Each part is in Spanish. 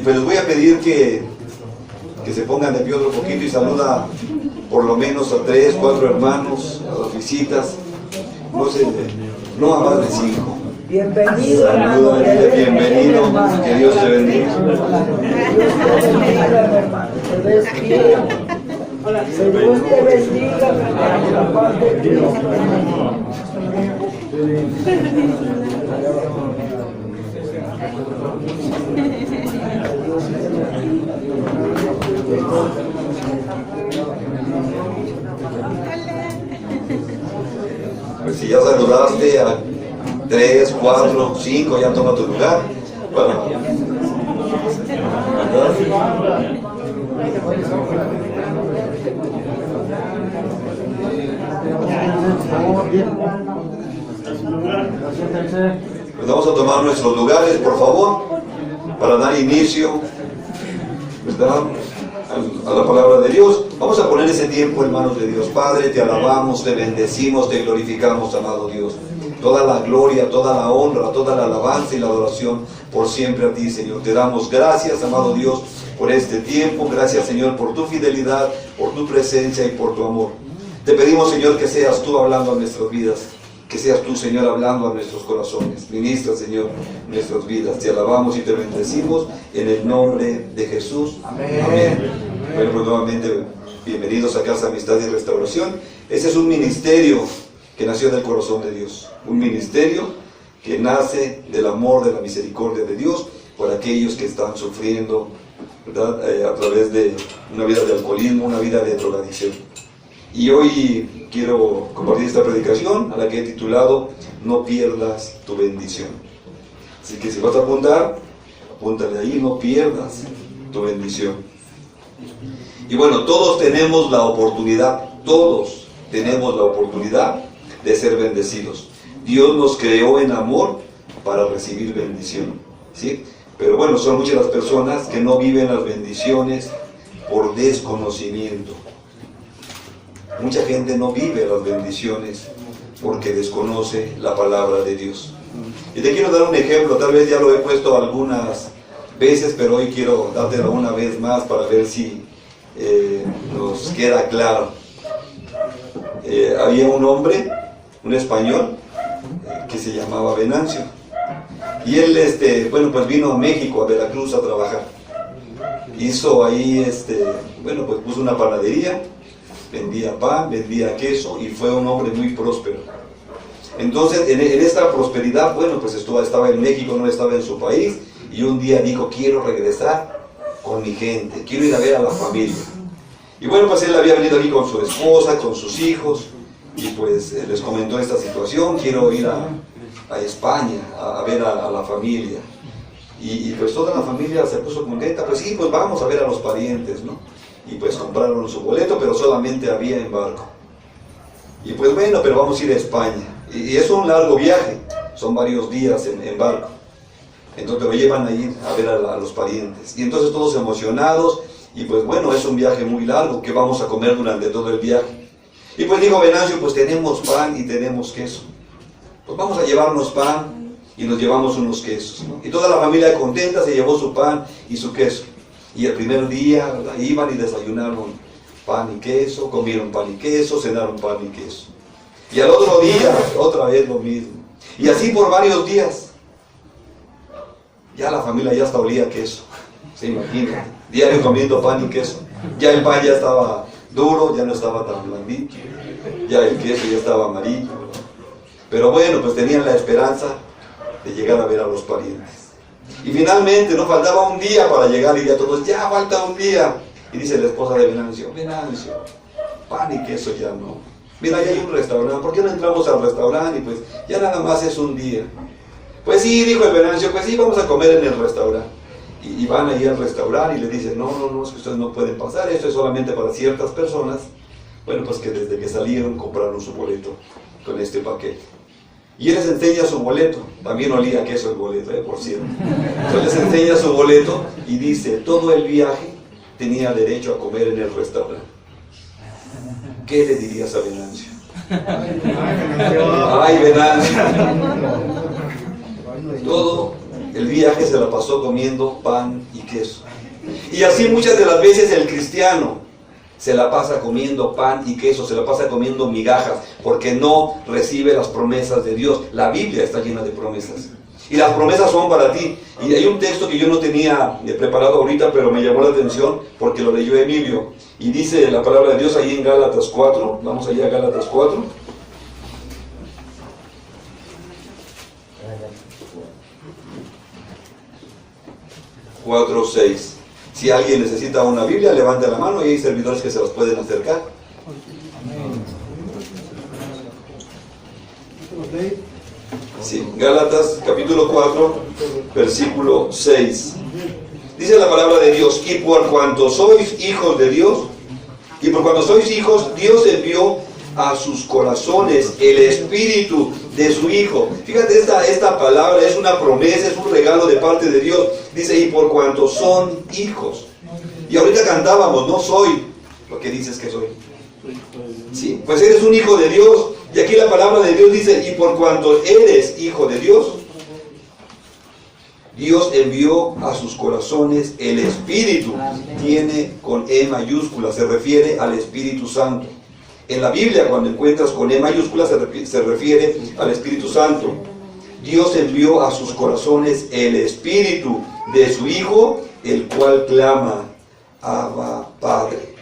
pues les voy a pedir que se pongan de pie otro poquito y saluda por lo menos a 3, 4 hermanos, a las visitas, no sé, no a más de 5. Bienvenido, hermano. Bienvenido, que Dios te bendiga. Dios te bendiga, la paz de Dios. Pues si ya saludaste a 3, 4, 5, ya toma tu lugar. Bueno, pues vamos a tomar nuestros lugares, por favor, para dar inicio, ¿verdad?, a la palabra de Dios. Vamos a poner ese tiempo en manos de Dios. Padre, te alabamos, te bendecimos, te glorificamos, amado Dios. Toda la gloria, toda la honra, toda la alabanza y la adoración por siempre a ti, Señor. Te damos gracias, amado Dios, por este tiempo. Gracias, Señor, por tu fidelidad, por tu presencia y por tu amor. Te pedimos, Señor, que seas tú hablando a nuestras vidas. Que seas tú, Señor, hablando a nuestros corazones. Ministra, Señor, nuestras vidas. Te alabamos y te bendecimos en el nombre de Jesús. Amén. Amén. Bueno, pues nuevamente, bienvenidos a Casa Amistad y Restauración. Este es un ministerio que nació del corazón de Dios. Un ministerio que nace del amor, de la misericordia de Dios por aquellos que están sufriendo, ¿verdad?, a través de una vida de alcoholismo, una vida de drogadicción. Y hoy quiero compartir esta predicación a la que he titulado No pierdas tu bendición. Así que si vas a apuntar, apúntale ahí, no pierdas tu bendición. Y bueno, todos tenemos la oportunidad de ser bendecidos. Dios nos creó en amor para recibir bendición, ¿sí? Pero bueno, son muchas las personas que no viven las bendiciones por desconocimiento. Mucha gente no vive las bendiciones porque desconoce la palabra de Dios. Y te quiero dar un ejemplo, tal vez ya lo he puesto algunas veces, pero hoy quiero dártelo una vez más para ver si nos queda claro. Había un hombre, un español, que se llamaba Venancio. Y él, pues vino a México, a Veracruz, a trabajar. Hizo ahí, pues puso una panadería, vendía pan, vendía queso, y fue un hombre muy próspero. Entonces, en esta prosperidad, pues estaba en México, no estaba en su país, y un día dijo, quiero regresar con mi gente, quiero ir a ver a la familia. Y bueno, pues él había venido aquí con su esposa, con sus hijos, y pues les comentó esta situación, quiero ir a España a ver a la familia. Y pues toda la familia se puso contenta, pues sí, pues vamos a ver a los parientes, ¿no? Y pues compraron su boleto, pero solamente había en barco. Y pues bueno, pero vamos a ir a España. Y es un largo viaje, son varios días en barco. Entonces lo llevan a ir a ver a los parientes. Y entonces todos emocionados, y pues bueno, es un viaje muy largo, ¿qué vamos a comer durante todo el viaje? Y pues dijo Venancio, pues tenemos pan y tenemos queso. Pues vamos a llevarnos pan y nos llevamos unos quesos, ¿no? Y toda la familia contenta se llevó su pan y su queso. Y el primer día, ¿verdad?, iban y desayunaron pan y queso, comieron pan y queso, cenaron pan y queso. Y al otro día, otra vez lo mismo. Y así por varios días. Ya la familia ya hasta olía queso. ¿Se imagina? Diario comiendo pan y queso. Ya el pan ya estaba duro, ya no estaba tan blandito. Ya el queso ya estaba amarillo. Pero bueno, pues tenían la esperanza de llegar a ver a los parientes. Y finalmente no faltaba un día para llegar y ya todos, ya falta un día. Y dice la esposa de Venancio, Venancio, pan y queso ya no. Mira, ya hay un restaurante, ¿por qué no entramos al restaurante? Y pues ya nada más es un día. Pues sí, dijo el Venancio, pues sí, vamos a comer en el restaurante. Y van ahí al restaurante y le dicen, no, es que ustedes no pueden pasar, esto es solamente para ciertas personas. Bueno, pues que desde que salieron compraron su boleto con este paquete. Y él les enseña su boleto, también olía a queso el boleto, por cierto. Entonces les enseña su boleto y dice, todo el viaje tenía derecho a comer en el restaurante. ¿Qué le dirías a Venancio? ¡Ay, Venancio! Todo el viaje se la pasó comiendo pan y queso. Y así muchas de las veces el cristiano se la pasa comiendo pan y queso, se la pasa comiendo migajas, porque no recibe las promesas de Dios. La Biblia está llena de promesas. Y las promesas son para ti. Y hay un texto que yo no tenía preparado ahorita, pero me llamó la atención porque lo leyó Emilio. Y dice la palabra de Dios ahí en Gálatas 4. Vamos allá a Gálatas 4. Cuatro, 6. Si alguien necesita una Biblia, levante la mano y hay servidores que se las pueden acercar. Sí, Gálatas capítulo 4, versículo 6. Dice la palabra de Dios: y por cuanto sois hijos de Dios, y por cuanto sois hijos, Dios envió a sus corazones el espíritu de su Hijo. Fíjate, esta palabra es una promesa, es un regalo de parte de Dios. Dice, y por cuanto son hijos. Y ahorita cantábamos, no soy lo que dices que soy. Sí, pues eres un hijo de Dios. Y aquí la palabra de Dios dice, y por cuanto eres hijo de Dios, Dios envió a sus corazones el Espíritu. Tiene con E mayúscula, se refiere al Espíritu Santo. En la Biblia, cuando encuentras con E mayúscula, se refiere al Espíritu Santo. Dios envió a sus corazones el Espíritu de su Hijo, el cual clama, Abba Padre.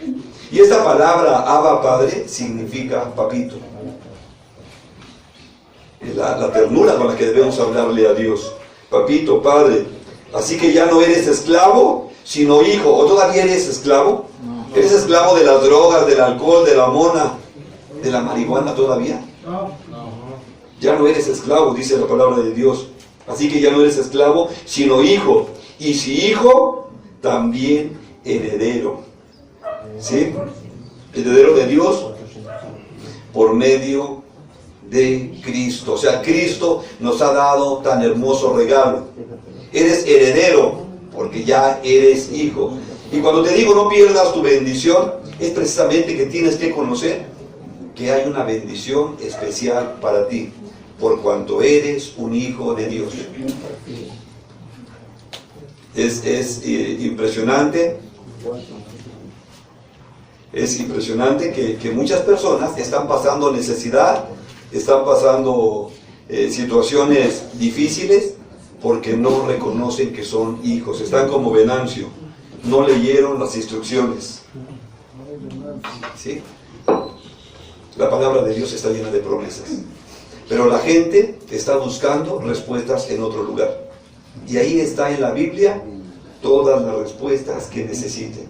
Y esta palabra, Abba Padre, significa papito. La ternura con la que debemos hablarle a Dios. Papito, Padre. Así que ya no eres esclavo, sino hijo. ¿O todavía eres esclavo? ¿Eres esclavo de las drogas, del alcohol, de la mona, de la marihuana todavía? Ya no eres esclavo, dice la palabra de Dios. Así que ya no eres esclavo, sino hijo. Y si hijo, también heredero. ¿Sí? Heredero de Dios por medio de Cristo. O sea, Cristo nos ha dado tan hermoso regalo. Eres heredero porque ya eres hijo. Y cuando te digo no pierdas tu bendición, es precisamente que tienes que conocer que hay una bendición especial para ti, por cuanto eres un hijo de Dios. Es impresionante. Es impresionante que muchas personas están pasando necesidad, están pasando situaciones difíciles porque no reconocen que son hijos. Están como Venancio, no leyeron las instrucciones. ¿Sí? La palabra de Dios está llena de promesas, pero la gente está buscando respuestas en otro lugar. Y ahí está en la Biblia todas las respuestas que necesiten.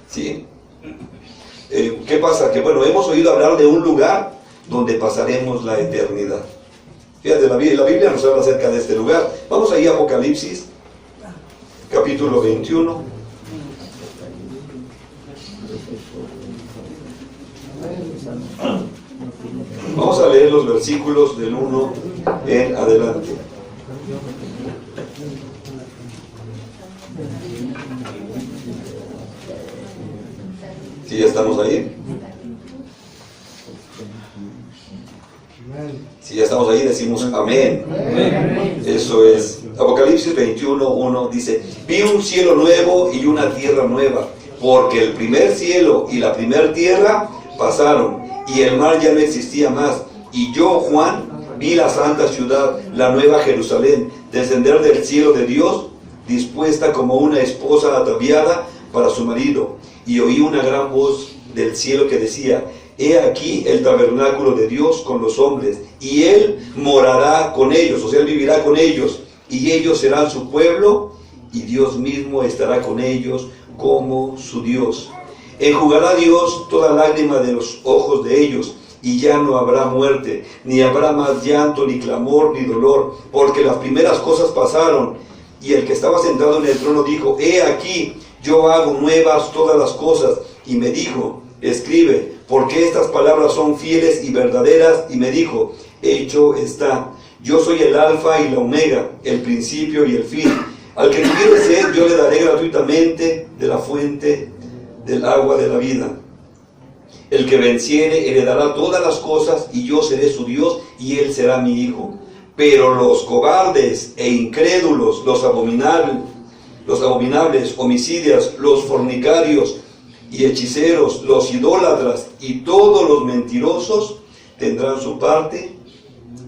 ¿Sí? ¿Qué pasa? Que bueno, hemos oído hablar de un lugar donde pasaremos la eternidad. Fíjate, la Biblia nos habla acerca de este lugar. Vamos ahí a Apocalipsis, capítulo 21. Vamos a leer los versículos del 1 en adelante. ¿Sí ya estamos ahí? Si ya estamos ahí, decimos amén. Amén. Eso es. Apocalipsis 21:1 dice: vi un cielo nuevo y una tierra nueva, porque el primer cielo y la primer tierra pasaron, y el mar ya no existía más. Y yo, Juan, vi la santa ciudad, la nueva Jerusalén, descender del cielo de Dios, dispuesta como una esposa ataviada para su marido. Y oí una gran voz del cielo que decía: he aquí el tabernáculo de Dios con los hombres, y Él morará con ellos, o sea, Él vivirá con ellos, y ellos serán su pueblo, y Dios mismo estará con ellos como su Dios. Enjugará Dios toda lágrima de los ojos de ellos, y ya no habrá muerte, ni habrá más llanto, ni clamor, ni dolor, porque las primeras cosas pasaron. Y el que estaba sentado en el trono dijo: he aquí, yo hago nuevas todas las cosas. Y me dijo: escribe, porque estas palabras son fieles y verdaderas. Y me dijo: hecho está. Yo soy el alfa y la omega, el principio y el fin. Al que tuviere sed, yo le daré gratuitamente de la fuente del agua de la vida. El que venciere heredará todas las cosas, y yo seré su Dios, y él será mi hijo. Pero los cobardes e incrédulos, los abominables, homicidas, los fornicarios y hechiceros, los idólatras y todos los mentirosos tendrán su parte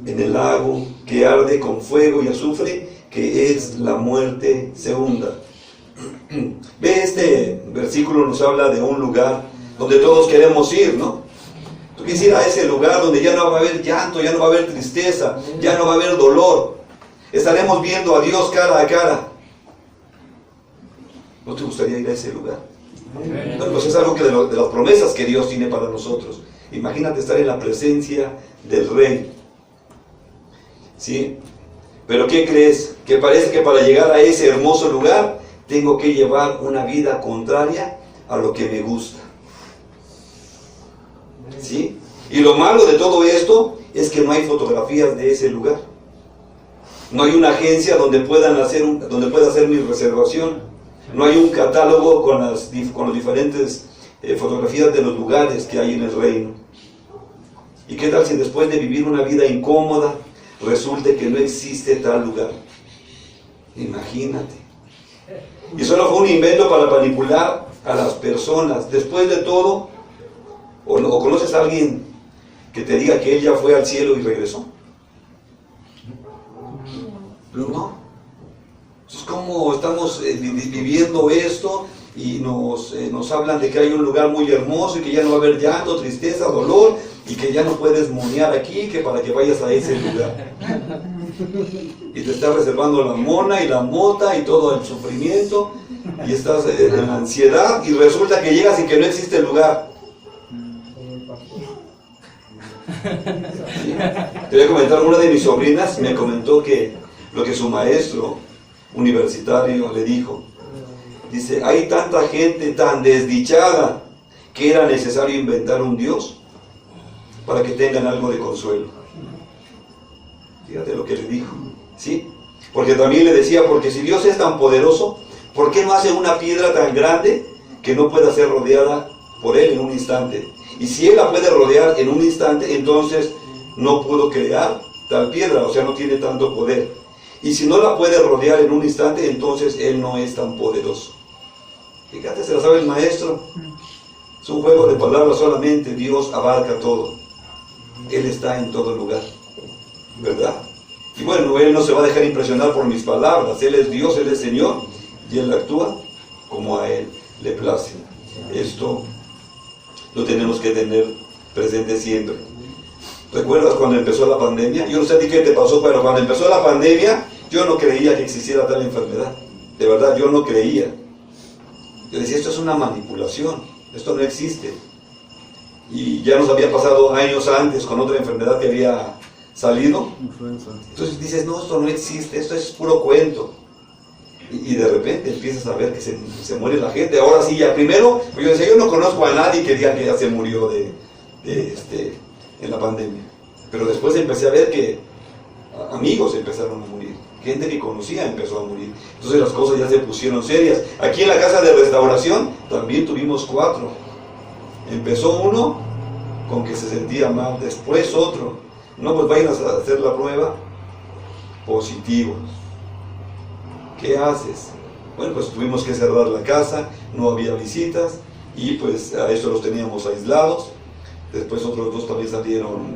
en el lago que arde con fuego y azufre, que es la muerte segunda. Ve, este versículo nos habla de un lugar donde todos queremos ir, ¿no? Tú quieres ir a ese lugar donde ya no va a haber llanto, ya no va a haber tristeza, ya no va a haber dolor. Estaremos viendo a Dios cara a cara. ¿No te gustaría ir a ese lugar? Bueno, pues es algo que de las promesas que Dios tiene para nosotros. Imagínate estar en la presencia del Rey. ¿Sí? Pero ¿qué crees? Que parece que para llegar a ese hermoso lugar tengo que llevar una vida contraria a lo que me gusta. ¿Sí? Y lo malo de todo esto es que no hay fotografías de ese lugar. No hay una agencia donde pueda hacer mi reservación. No hay un catálogo con las diferentes fotografías de los lugares que hay en el reino. ¿Y qué tal si después de vivir una vida incómoda resulte que no existe tal lugar? Imagínate. Y solo fue un invento para manipular a las personas. Después de todo, o conoces a alguien que te diga que él ya fue al cielo y regresó. No. Entonces, ¿cómo estamos viviendo esto? Y nos hablan de que hay un lugar muy hermoso y que ya no va a haber llanto, tristeza, dolor, y que ya no puedes monear aquí, que para que vayas a ese lugar. Y te estás reservando la mona y la mota y todo el sufrimiento, y estás en la ansiedad, y resulta que llegas y que no existe el lugar. ¿Sí? Te voy a comentar, una de mis sobrinas me comentó que lo que su maestro universitario le dijo. Dice, hay tanta gente tan desdichada que era necesario inventar un Dios para que tengan algo de consuelo. Fíjate lo que le dijo, ¿sí? Porque también le decía, porque si Dios es tan poderoso, ¿por qué no hace una piedra tan grande que no pueda ser rodeada por Él en un instante? Y si Él la puede rodear en un instante, entonces no pudo crear tal piedra, o sea, no tiene tanto poder. Y si no la puede rodear en un instante, entonces Él no es tan poderoso. Fíjate, se la sabe el maestro. Es un juego de palabras solamente. Dios abarca todo. Él está en todo lugar, ¿verdad? Y bueno, Él no se va a dejar impresionar por mis palabras. Él es Dios, Él es Señor, y Él actúa como a Él le place. Esto lo tenemos que tener presente siempre. ¿Recuerdas cuando empezó la pandemia? Yo no sé a ti qué te pasó, pero cuando empezó la pandemia, yo no creía que existiera tal enfermedad. De verdad, yo no creía. Yo decía, esto es una manipulación, esto no existe. Y ya nos había pasado años antes con otra enfermedad que había salido. Entonces dices, no, esto no existe, esto es puro cuento. Y de repente empiezas a ver que se muere la gente. Ahora sí, ya primero, yo decía, yo no conozco a nadie que diga que ya se murió en la pandemia. Pero después empecé a ver que amigos empezaron a morir. Gente que conocía empezó a morir. Entonces las cosas ya se pusieron serias. Aquí en la casa de restauración también tuvimos 4. Empezó uno con que se sentía mal, después otro. No, pues vayan a hacer la prueba. Positivos. ¿Qué haces? Bueno, pues tuvimos que cerrar la casa, no había visitas y pues a eso los teníamos aislados. Después otros 2 también salieron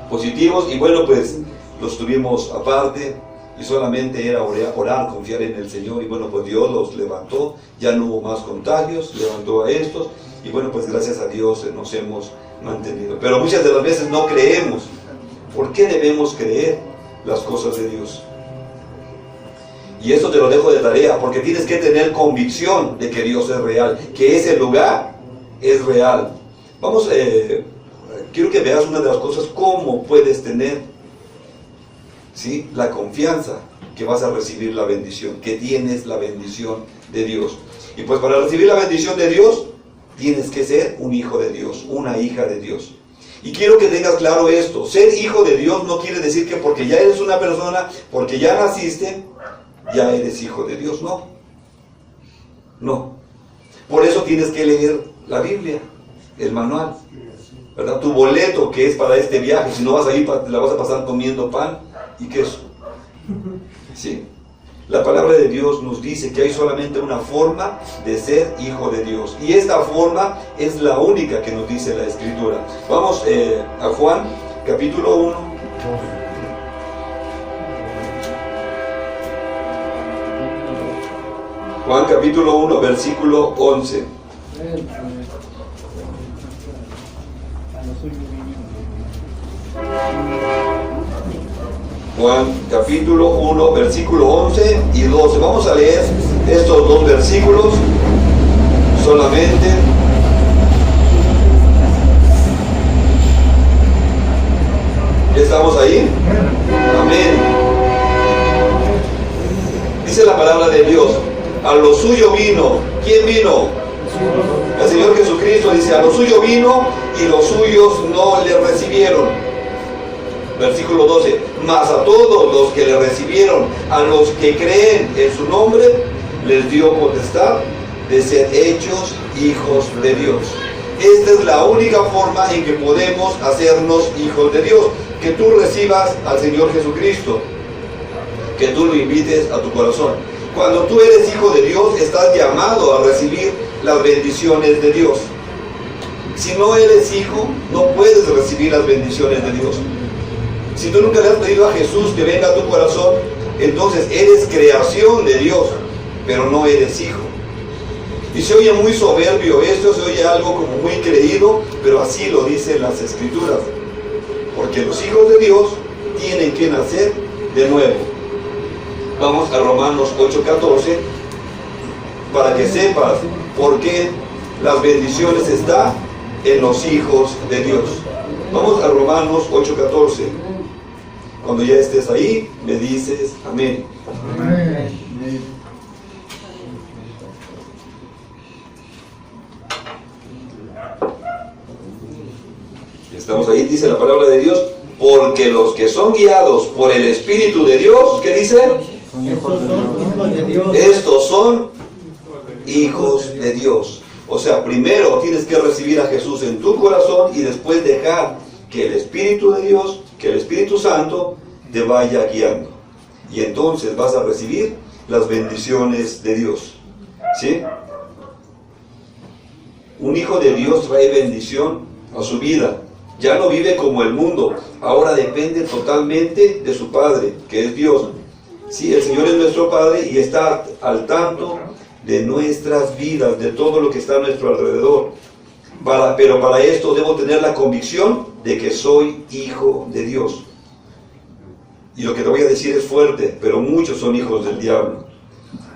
positivos y bueno, pues los tuvimos aparte y solamente era orar, confiar en el Señor y bueno, pues Dios los levantó, ya no hubo más contagios, levantó a estos y bueno, pues gracias a Dios nos hemos mantenido. Pero muchas de las veces no creemos. ¿Por qué debemos creer las cosas de Dios? Y esto te lo dejo de tarea, porque tienes que tener convicción de que Dios es real, que ese lugar es real. Vamos, quiero que veas una de las cosas, cómo puedes tener, ¿sí?, la confianza que vas a recibir la bendición, que tienes la bendición de Dios. Y pues para recibir la bendición de Dios, tienes que ser un hijo de Dios, una hija de Dios. Y quiero que tengas claro esto, ser hijo de Dios no quiere decir que porque ya eres una persona, porque ya naciste, ya eres hijo de Dios, no. No. Por eso tienes que leer la Biblia. el manual, ¿verdad? Tu boleto que es para este viaje. Si no vas a ir, te la vas a pasar comiendo pan y queso. ¿Sí? La palabra de Dios nos dice que hay solamente una forma de ser hijo de Dios. Y esta forma es la única que nos dice la Escritura. Vamos a Juan, capítulo 1. Juan, capítulo 1, versículo 11. Juan capítulo 1, versículo 11 y 12. Vamos a leer estos dos versículos solamente. ¿Ya estamos ahí? Amén. Dice la palabra de Dios, a lo suyo vino. ¿Quién vino? El Señor Jesucristo. Dice, a lo suyo vino y los suyos no le recibieron. Versículo 12, mas a todos los que le recibieron, a los que creen en su nombre, les dio potestad de ser hechos hijos de Dios. Esta es la única forma en que podemos hacernos hijos de Dios, que tú recibas al Señor Jesucristo, que tú lo invites a tu corazón. Cuando tú eres hijo de Dios, estás llamado a recibir las bendiciones de Dios. Si no eres hijo, no puedes recibir las bendiciones de Dios. Si tú nunca le has pedido a Jesús que venga a tu corazón, entonces eres creación de Dios, pero no eres hijo. Y se oye muy soberbio esto, se oye algo como muy creído, pero así lo dicen las Escrituras. Porque los hijos de Dios tienen que nacer de nuevo. Vamos a Romanos 8:14, para que sepas por qué las bendiciones están en los hijos de Dios. Vamos a Romanos 8:14. Cuando ya estés ahí, me dices amén. Amén. Estamos ahí, dice la palabra de Dios, porque los que son guiados por el Espíritu de Dios, ¿qué dice? Estos son hijos de Dios. O sea, primero tienes que recibir a Jesús en tu corazón y después dejar que el Espíritu de Dios, que el Espíritu Santo te vaya guiando. Y entonces vas a recibir las bendiciones de Dios. ¿Sí? Un hijo de Dios trae bendición a su vida. Ya no vive como el mundo. Ahora depende totalmente de su Padre, que es Dios. Sí, el Señor es nuestro Padre y está al tanto de nuestras vidas, de todo lo que está a nuestro alrededor. Pero para esto debo tener la convicción de que soy hijo de Dios. Y lo que te voy a decir es fuerte, pero muchos son hijos del diablo.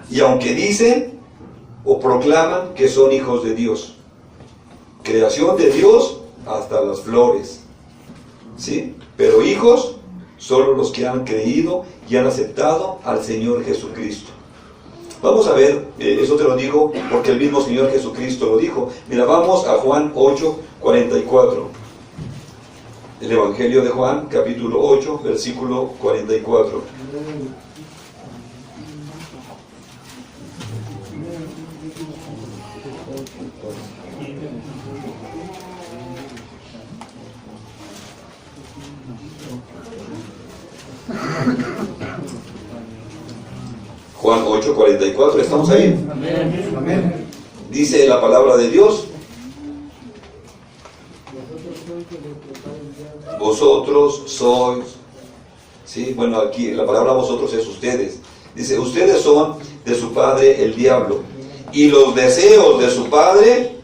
Y aunque dicen o proclaman que son hijos de Dios, creación de Dios hasta las flores, ¿sí? Pero hijos solo los que han creído y han aceptado al Señor Jesucristo. Vamos a ver, eso te lo digo porque el mismo Señor Jesucristo lo dijo. Mira, vamos a Juan 8:44. El Evangelio de Juan, capítulo 8, versículo 44. Juan 8:44, ¿estamos ahí? Amén. Dice la palabra de Dios: vosotros sois, ¿sí? Bueno, aquí la palabra vosotros es ustedes. Dice, ustedes son de su padre el diablo, y los deseos de su padre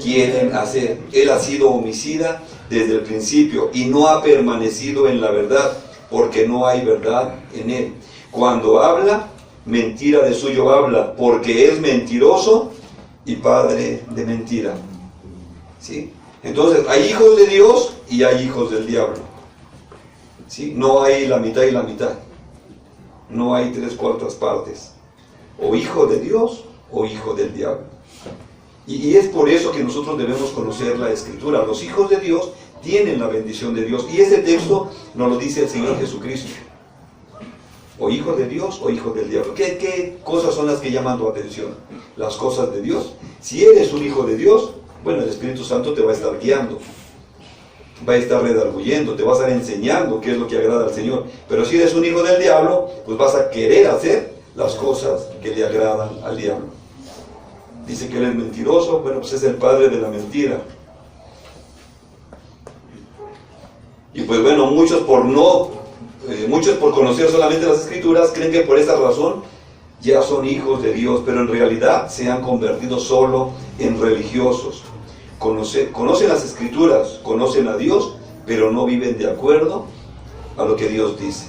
quieren hacer. Él ha sido homicida desde el principio y no ha permanecido en la verdad, porque no hay verdad en él. Cuando habla, mentira de suyo habla, porque es mentiroso y padre de mentira. ¿Sí? Entonces, hay hijos de Dios y hay hijos del diablo. ¿Sí? No hay la mitad y la mitad. No hay 3/4 partes. O hijo de Dios o hijo del diablo. Y es por eso que nosotros debemos conocer la Escritura. Los hijos de Dios tienen la bendición de Dios. Y este texto nos lo dice el Señor Jesucristo. O hijo de Dios o hijo del diablo. ¿Qué cosas son las que llaman tu atención? Las cosas de Dios. Si eres un hijo de Dios, Bueno, el Espíritu Santo te va a estar guiando, va a estar redarguyendo, te va a estar enseñando qué es lo que agrada al Señor. Pero si eres un hijo del diablo, pues vas a querer hacer las cosas que le agradan al diablo. Dice que él es mentiroso, bueno, pues es el padre de la mentira. Y pues bueno, muchos por conocer solamente las Escrituras creen que por esa razón ya son hijos de Dios, pero en realidad se han convertido solo en religiosos. Conocen las Escrituras, conocen a Dios, pero no viven de acuerdo a lo que Dios dice.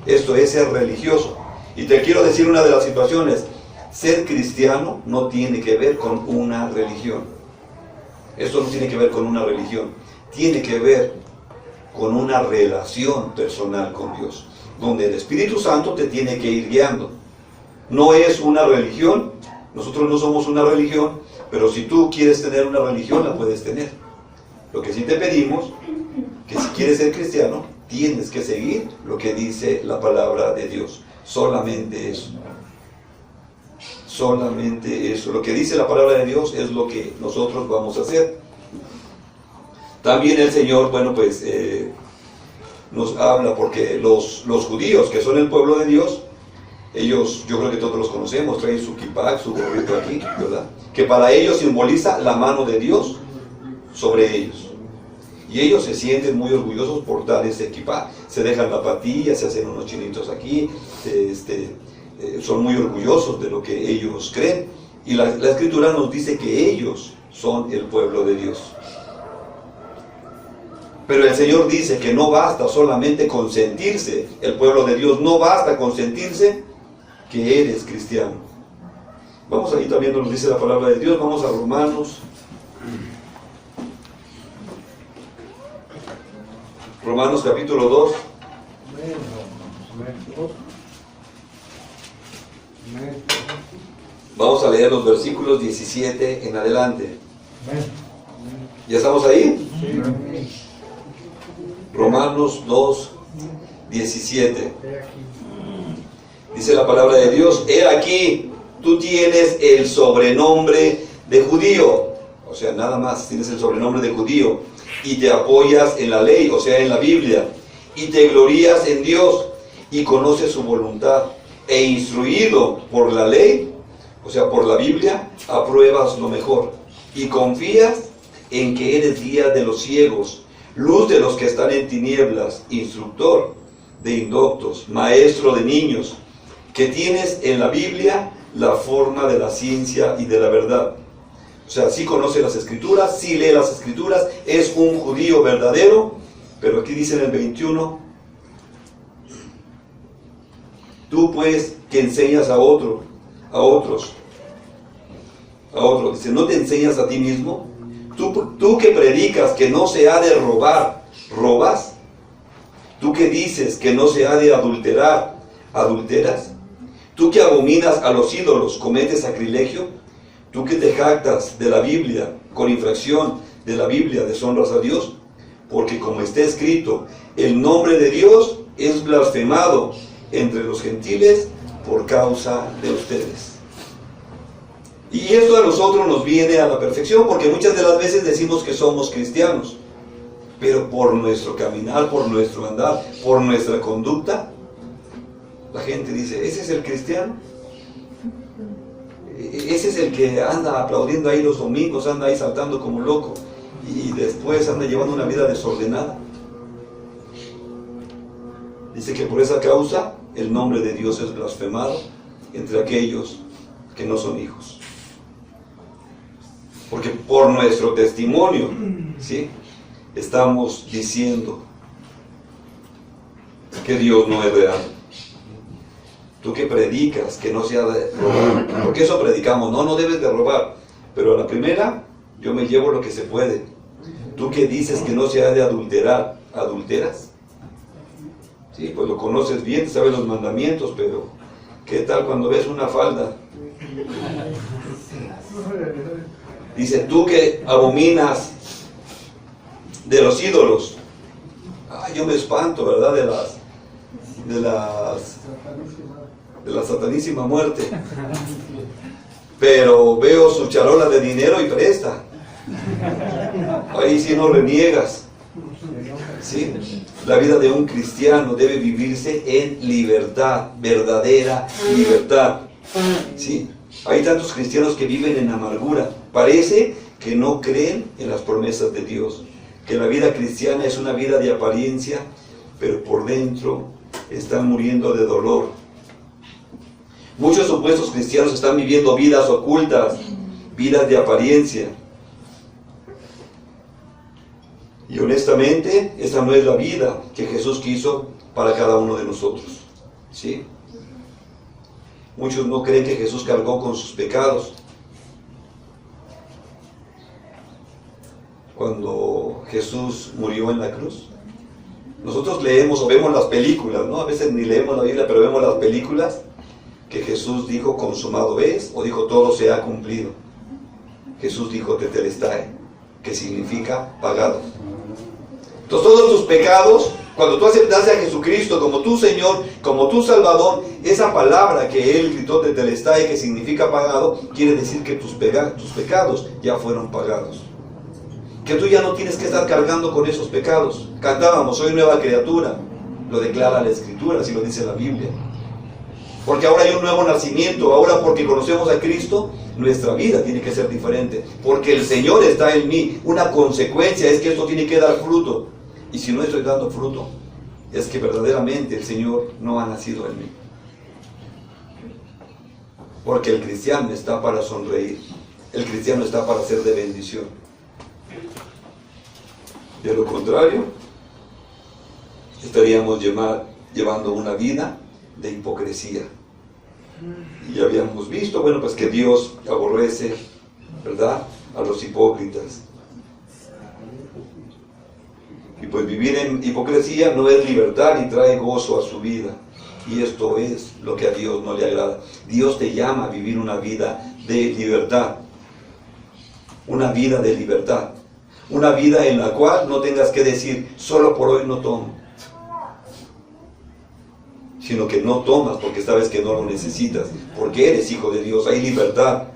Esto es ser religioso. Y te quiero decir una de las situaciones: ser cristiano no tiene que ver con una religión. Esto no tiene que ver con una religión. Tiene que ver con una relación personal con Dios, donde el Espíritu Santo te tiene que ir guiando. No es una religión. Nosotros no somos una religión, pero si tú quieres tener una religión, la puedes tener. Lo que sí te pedimos, que si quieres ser cristiano, tienes que seguir lo que dice la palabra de Dios. Solamente eso. Solamente eso. Lo que dice la palabra de Dios es lo que nosotros vamos a hacer. También el Señor, bueno, pues nos habla, porque los judíos, que son el pueblo de Dios, ellos, yo creo que todos los conocemos, traen su kippah, su gorrito aquí, ¿verdad? Que para ellos simboliza la mano de Dios sobre ellos. Y ellos se sienten muy orgullosos por dar ese kippah. Se dejan la patilla, se hacen unos chinitos aquí, son muy orgullosos de lo que ellos creen. Y la Escritura nos dice que ellos son el pueblo de Dios. Pero el Señor dice que no basta solamente con sentirse el pueblo de Dios, no basta con sentirse que eres cristiano. Vamos ahí también, nos dice la palabra de Dios. Vamos a Romanos. Romanos capítulo 2. Vamos a leer los versículos 17 en adelante. ¿Ya estamos ahí? Romanos 2, 17. Dice la palabra de Dios: he aquí, tú tienes el sobrenombre de judío. O sea, nada más tienes el sobrenombre de judío. Y te apoyas en la ley, o sea, en la Biblia. Y te glorías en Dios. Y conoces su voluntad. E instruido por la ley, o sea, por la Biblia, apruebas lo mejor. Y confías en que eres guía de los ciegos, luz de los que están en tinieblas, instructor de indoctos, maestro de niños, que tienes en la Biblia la forma de la ciencia y de la verdad. O sea, sí conoce las Escrituras, sí lee las Escrituras, es un judío verdadero, pero aquí dice en el 21, tú pues que enseñas a otros, dice, ¿no te enseñas a ti mismo? Tú que predicas que no se ha de robar, ¿robas? Tú que dices que no se ha de adulterar, ¿adulteras? Tú que abominas a los ídolos, ¿cometes sacrilegio? Tú que te jactas de la Biblia, con infracción de la Biblia, deshonras a Dios, porque como está escrito, el nombre de Dios es blasfemado entre los gentiles por causa de ustedes. Y esto a nosotros nos viene a la perfección, porque muchas de las veces decimos que somos cristianos, pero por nuestro caminar, por nuestro andar, por nuestra conducta, la gente dice, ¿ese es el cristiano? Ese es el que anda aplaudiendo ahí los domingos, anda ahí saltando como loco, y después anda llevando una vida desordenada. Dice que por esa causa el nombre de Dios es blasfemado entre aquellos que no son hijos. Porque por nuestro testimonio, ¿sí?, estamos diciendo que Dios no es real. Tú que predicas que no se ha de robar, porque eso predicamos, no debes de robar, pero a la primera yo me llevo lo que se puede. Tú que dices que no se ha de adulterar, ¿adulteras? Sí, pues lo conoces bien, sabes los mandamientos, pero ¿qué tal cuando ves una falda? Dice, tú que abominas de los ídolos. Yo me espanto, ¿verdad? De la satanísima muerte. Pero veo su charola de dinero y presta. Ahí sí no reniegas. ¿Sí? La vida de un cristiano debe vivirse en libertad, verdadera libertad. ¿Sí? Hay tantos cristianos que viven en amargura. Parece que no creen en las promesas de Dios. Que la vida cristiana es una vida de apariencia, pero por dentro están muriendo de dolor. Muchos supuestos cristianos están viviendo vidas ocultas, vidas de apariencia. Y honestamente, esa no es la vida que Jesús quiso para cada uno de nosotros. ¿Sí? Muchos no creen que Jesús cargó con sus pecados. Cuando Jesús murió en la cruz. Nosotros leemos o vemos las películas, ¿no? A veces ni leemos la Biblia, pero vemos las películas que Jesús dijo, consumado es, o dijo, todo se ha cumplido. Jesús dijo, tetelestai, que significa pagado. Entonces todos tus pecados, cuando tú aceptaste a Jesucristo como tu Señor, como tu Salvador, esa palabra que Él gritó tetelestai, que significa pagado, quiere decir que tus pecados ya fueron pagados. Que tú ya no tienes que estar cargando con esos pecados. Cantábamos, soy nueva criatura. Lo declara la Escritura, así lo dice la Biblia. Porque ahora hay un nuevo nacimiento. Ahora porque conocemos a Cristo, nuestra vida tiene que ser diferente. Porque el Señor está en mí. Una consecuencia es que esto tiene que dar fruto. Y si no estoy dando fruto, es que verdaderamente el Señor no ha nacido en mí. Porque el cristiano está para sonreír. El cristiano está para ser de bendición. De lo contrario, estaríamos llevando una vida de hipocresía. Y ya habíamos visto, bueno, pues que Dios aborrece, ¿verdad?, a los hipócritas. Y pues vivir en hipocresía no es libertad ni trae gozo a su vida. Y esto es lo que a Dios no le agrada. Dios te llama a vivir una vida de libertad. Una vida de libertad. Una vida en la cual no tengas que decir, solo por hoy no tomo. Sino que no tomas porque sabes que no lo necesitas. Porque eres hijo de Dios, hay libertad.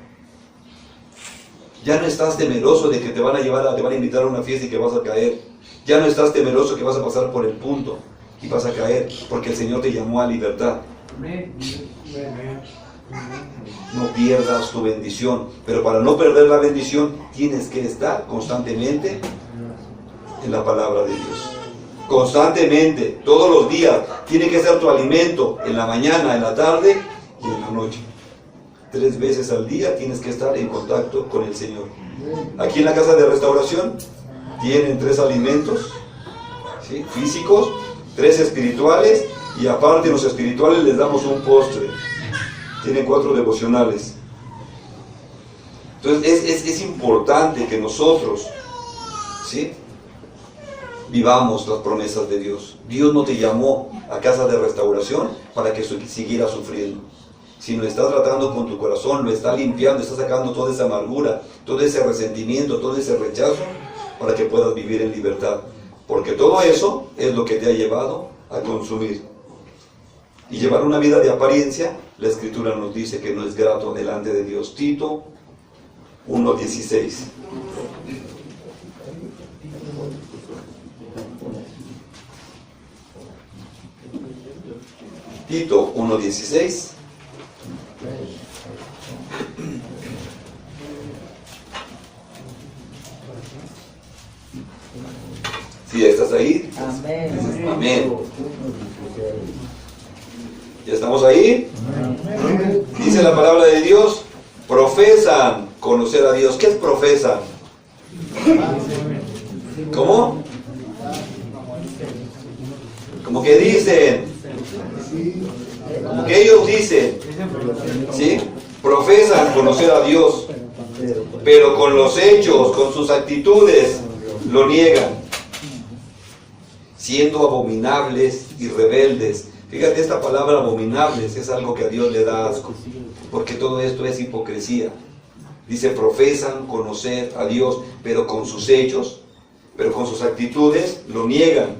Ya no estás temeroso de que te van a invitar a una fiesta y que vas a caer. Ya no estás temeroso que vas a pasar por el punto y vas a caer. Porque el Señor te llamó a libertad. No pierdas tu bendición, pero para no perder la bendición tienes que estar constantemente en la palabra de Dios. Constantemente, todos los días, tiene que ser tu alimento, en la mañana, en la tarde y en la noche. 3 veces al día tienes que estar en contacto con el Señor. Aquí en la casa de restauración tienen 3 alimentos, ¿sí?, físicos, 3 espirituales, y aparte los espirituales les damos un postre. Tienen 4 devocionales. Entonces es importante que nosotros, ¿sí?, vivamos las promesas de Dios. Dios no te llamó a casa de restauración para que siguieras sufriendo, sino está tratando con tu corazón, lo está limpiando, está sacando toda esa amargura, todo ese resentimiento, todo ese rechazo, para que puedas vivir en libertad. Porque todo eso es lo que te ha llevado a consumir. Y llevar una vida de apariencia, la Escritura nos dice que no es grato delante de Dios. Tito 1:16. Tito 1:16. ¿Sí estás ahí? Amén. Amén. ¿Ya estamos ahí? Dice la palabra de Dios, profesan conocer a Dios. ¿Qué es profesan? ¿Cómo? Como que dicen, como que ellos dicen, ¿sí? Profesan conocer a Dios, pero con los hechos, con sus actitudes, lo niegan, siendo abominables y rebeldes. Fíjate, esta palabra abominables es algo que a Dios le da asco, porque todo esto es hipocresía. Dice, profesan conocer a Dios, pero con sus hechos, pero con sus actitudes, lo niegan,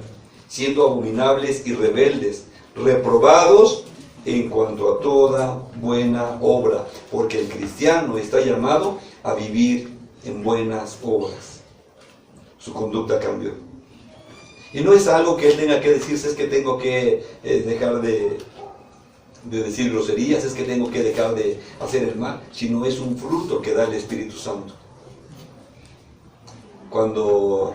siendo abominables y rebeldes, reprobados en cuanto a toda buena obra, porque el cristiano está llamado a vivir en buenas obras. Su conducta cambió. Y no es algo que él tenga que decirse, es que tengo que dejar de decir groserías, es que tengo que dejar de hacer el mal, sino es un fruto que da el Espíritu Santo. Cuando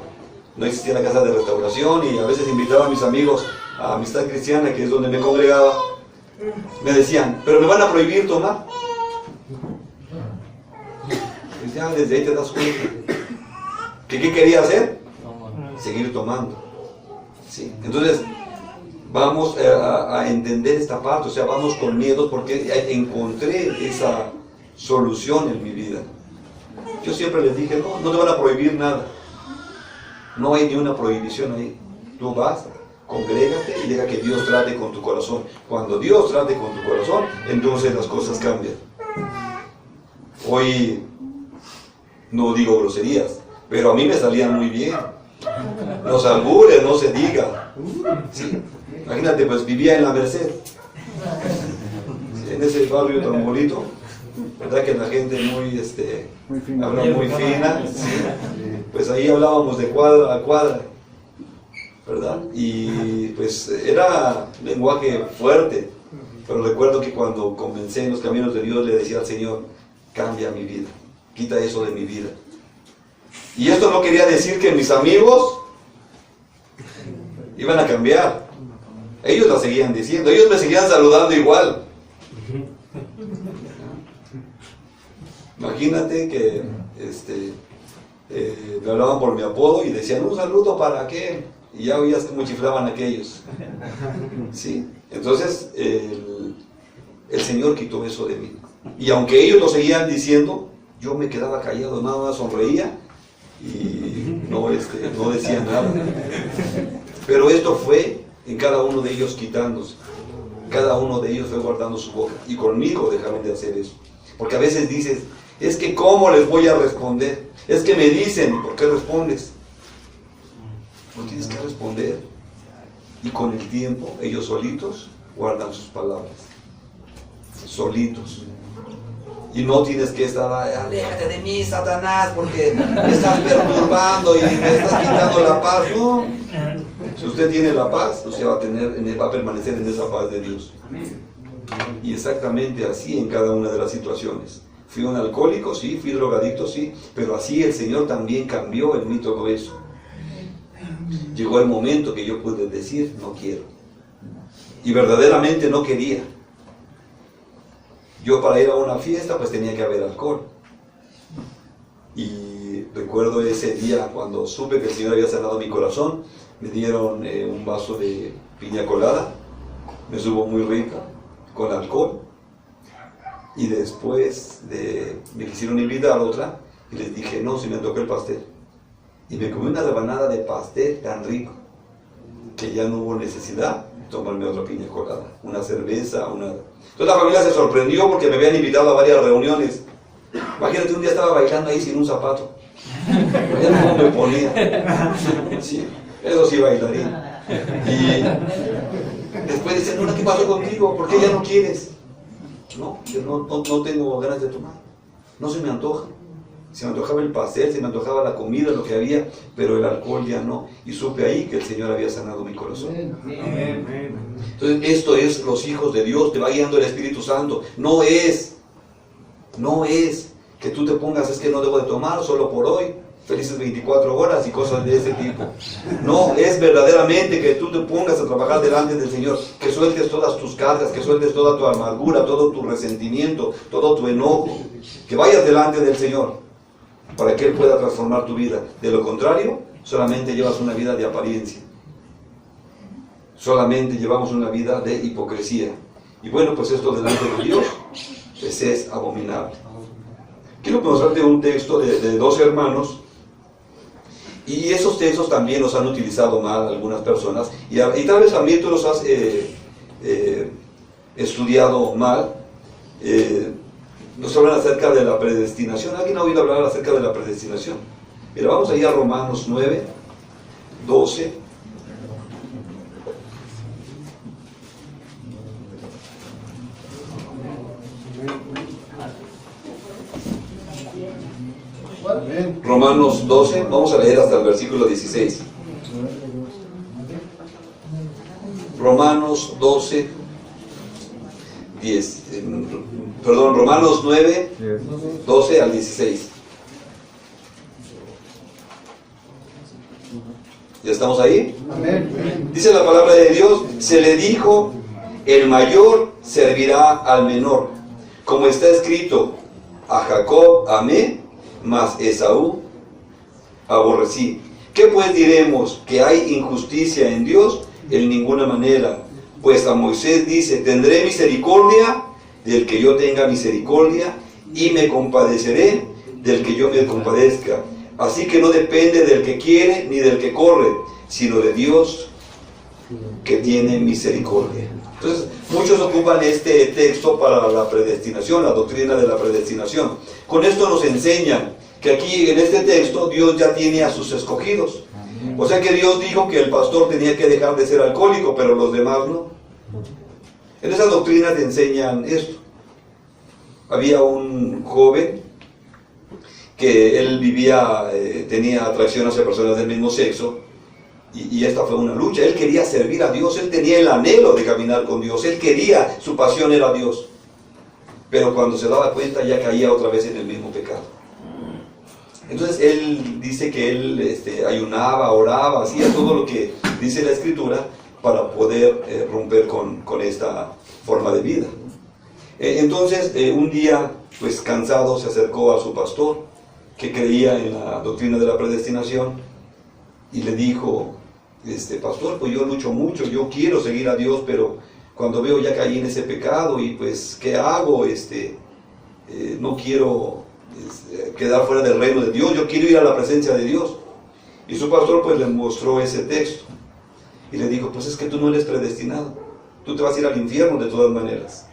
no existía la casa de restauración y a veces invitaba a mis amigos a Amistad Cristiana, que es donde me congregaba, me decían, pero me van a prohibir tomar. Y ya desde ahí te das cuenta. ¿Qué quería hacer? Seguir tomando. ¿Sí? Entonces, vamos a entender esta parte, o sea, vamos con miedo porque encontré esa solución en mi vida. Yo siempre les dije, no te van a prohibir nada. No hay ni una prohibición ahí. Tú vas, congrégate y deja que Dios trate con tu corazón. Cuando Dios trate con tu corazón, entonces las cosas cambian. Hoy no digo groserías, pero a mí me salían muy bien. Los albures, no se diga. ¿Sí? Imagínate, pues vivía en la Merced, en ese barrio tan bonito, ¿verdad? Que la gente muy fina, habla muy fina, ¿sí? Pues ahí hablábamos de cuadra a cuadra, ¿verdad? Y pues era lenguaje fuerte, pero recuerdo que cuando comencé en los caminos de Dios le decía al Señor, cambia mi vida, quita eso de mi vida. Y esto no quería decir que mis amigos iban a cambiar. Ellos la seguían diciendo, ellos me seguían saludando igual. Imagínate que me hablaban por mi apodo y decían, un saludo para aquel. Y ya oías cómo chiflaban aquellos. ¿Sí? Entonces, el Señor quitó eso de mí. Y aunque ellos lo seguían diciendo, yo me quedaba callado, nada más sonreía y no decía nada. Pero esto fue en cada uno de ellos quitándose. Cada uno de ellos fue guardando su boca. Y conmigo dejaron de hacer eso. Porque a veces dices, es que ¿cómo les voy a responder? Es que me dicen, ¿por qué respondes? No tienes que responder. Y con el tiempo, ellos solitos guardan sus palabras. Solitos. Y no tienes que estar, aléjate de mí, Satanás, porque me estás perturbando y me estás quitando la paz. No. Si usted tiene la paz, usted va a permanecer en esa paz de Dios. Y exactamente así en cada una de las situaciones. Fui un alcohólico, sí, fui drogadicto, sí, pero así el Señor también cambió en mí todo eso. Llegó el momento que yo pude decir, no quiero. Y verdaderamente no quería. Yo para ir a una fiesta pues tenía que haber alcohol. Y recuerdo ese día cuando supe que el Señor había sanado mi corazón, me dieron un vaso de piña colada, me supo muy rica, con alcohol. Y después me quisieron invitar a otra y les dije, no, si me tocó el pastel. Y me comí una rebanada de pastel tan rico que ya no hubo necesidad de tomarme otra piña colada, una cerveza, Entonces la familia se sorprendió porque me habían invitado a varias reuniones. Imagínate, un día estaba bailando ahí sin un zapato. Ya no me ponía. Sí, eso sí bailaría. Y después dicen, ¿qué pasó contigo? ¿Por qué ya no quieres? No, yo no tengo ganas de tomar. No se me antoja. Se me antojaba el pastel, se me antojaba la comida, lo que había, pero el alcohol ya no. Y supe ahí que el Señor había sanado mi corazón. Entonces, esto es los hijos de Dios, te va guiando el Espíritu Santo. No es que tú te pongas, es que no debo de tomar solo por hoy, felices 24 horas y cosas de ese tipo. No, es verdaderamente que tú te pongas a trabajar delante del Señor, que sueltes todas tus cargas, que sueltes toda tu amargura, todo tu resentimiento, todo tu enojo, que vayas delante del Señor para que Él pueda transformar tu vida. De lo contrario, solamente llevas una vida de apariencia. Solamente llevamos una vida de hipocresía. Y bueno, pues esto delante de Dios pues es abominable. Quiero mostrarte un texto de dos hermanos. Y esos textos también los han utilizado mal algunas personas. Y tal vez también tú los has estudiado mal. Nos hablan acerca de la predestinación. ¿Alguien ha oído hablar acerca de la predestinación? Mira, vamos a ir a Romanos 9, 12. Amén. Romanos 12, vamos a leer hasta el versículo 16. Romanos 12, 10, Romanos 9, 12 al 16. ¿Ya estamos ahí? Amén. Dice la palabra de Dios, se le dijo, el mayor servirá al menor. Como está escrito, a Jacob amé, mas Esaú aborrecí. ¿Qué pues diremos? ¿Que hay injusticia en Dios? En ninguna manera. Pues a Moisés dice, tendré misericordia del que yo tenga misericordia, y me compadeceré del que yo me compadezca. Así que no depende del que quiere ni del que corre, sino de Dios que tiene misericordia. Entonces, muchos ocupan este texto para la predestinación, la doctrina de la predestinación. Con esto nos enseñan que aquí en este texto Dios ya tiene a sus escogidos. O sea que Dios dijo que el pastor tenía que dejar de ser alcohólico, pero los demás no. En esa doctrina te enseñan esto. Había un joven que él vivía, tenía atracción hacia personas del mismo sexo, y esta fue una lucha. Él quería servir a Dios, él tenía el anhelo de caminar con Dios, él quería, su pasión era Dios, pero cuando se daba cuenta ya caía otra vez en el mismo pecado. Entonces él dice que él ayunaba, oraba, hacía todo lo que dice la Escritura para poder romper con esta forma de vida. Entonces un día, pues cansado, se acercó a su pastor, que creía en la doctrina de la predestinación, y le dijo, pastor, pues yo lucho mucho, yo quiero seguir a Dios, pero cuando veo ya caí en ese pecado, y pues, ¿qué hago? No quiero quedar fuera del reino de Dios, yo quiero ir a la presencia de Dios. Y su pastor pues le mostró ese texto, y le dijo, pues es que tú no eres predestinado, tú te vas a ir al infierno de todas maneras.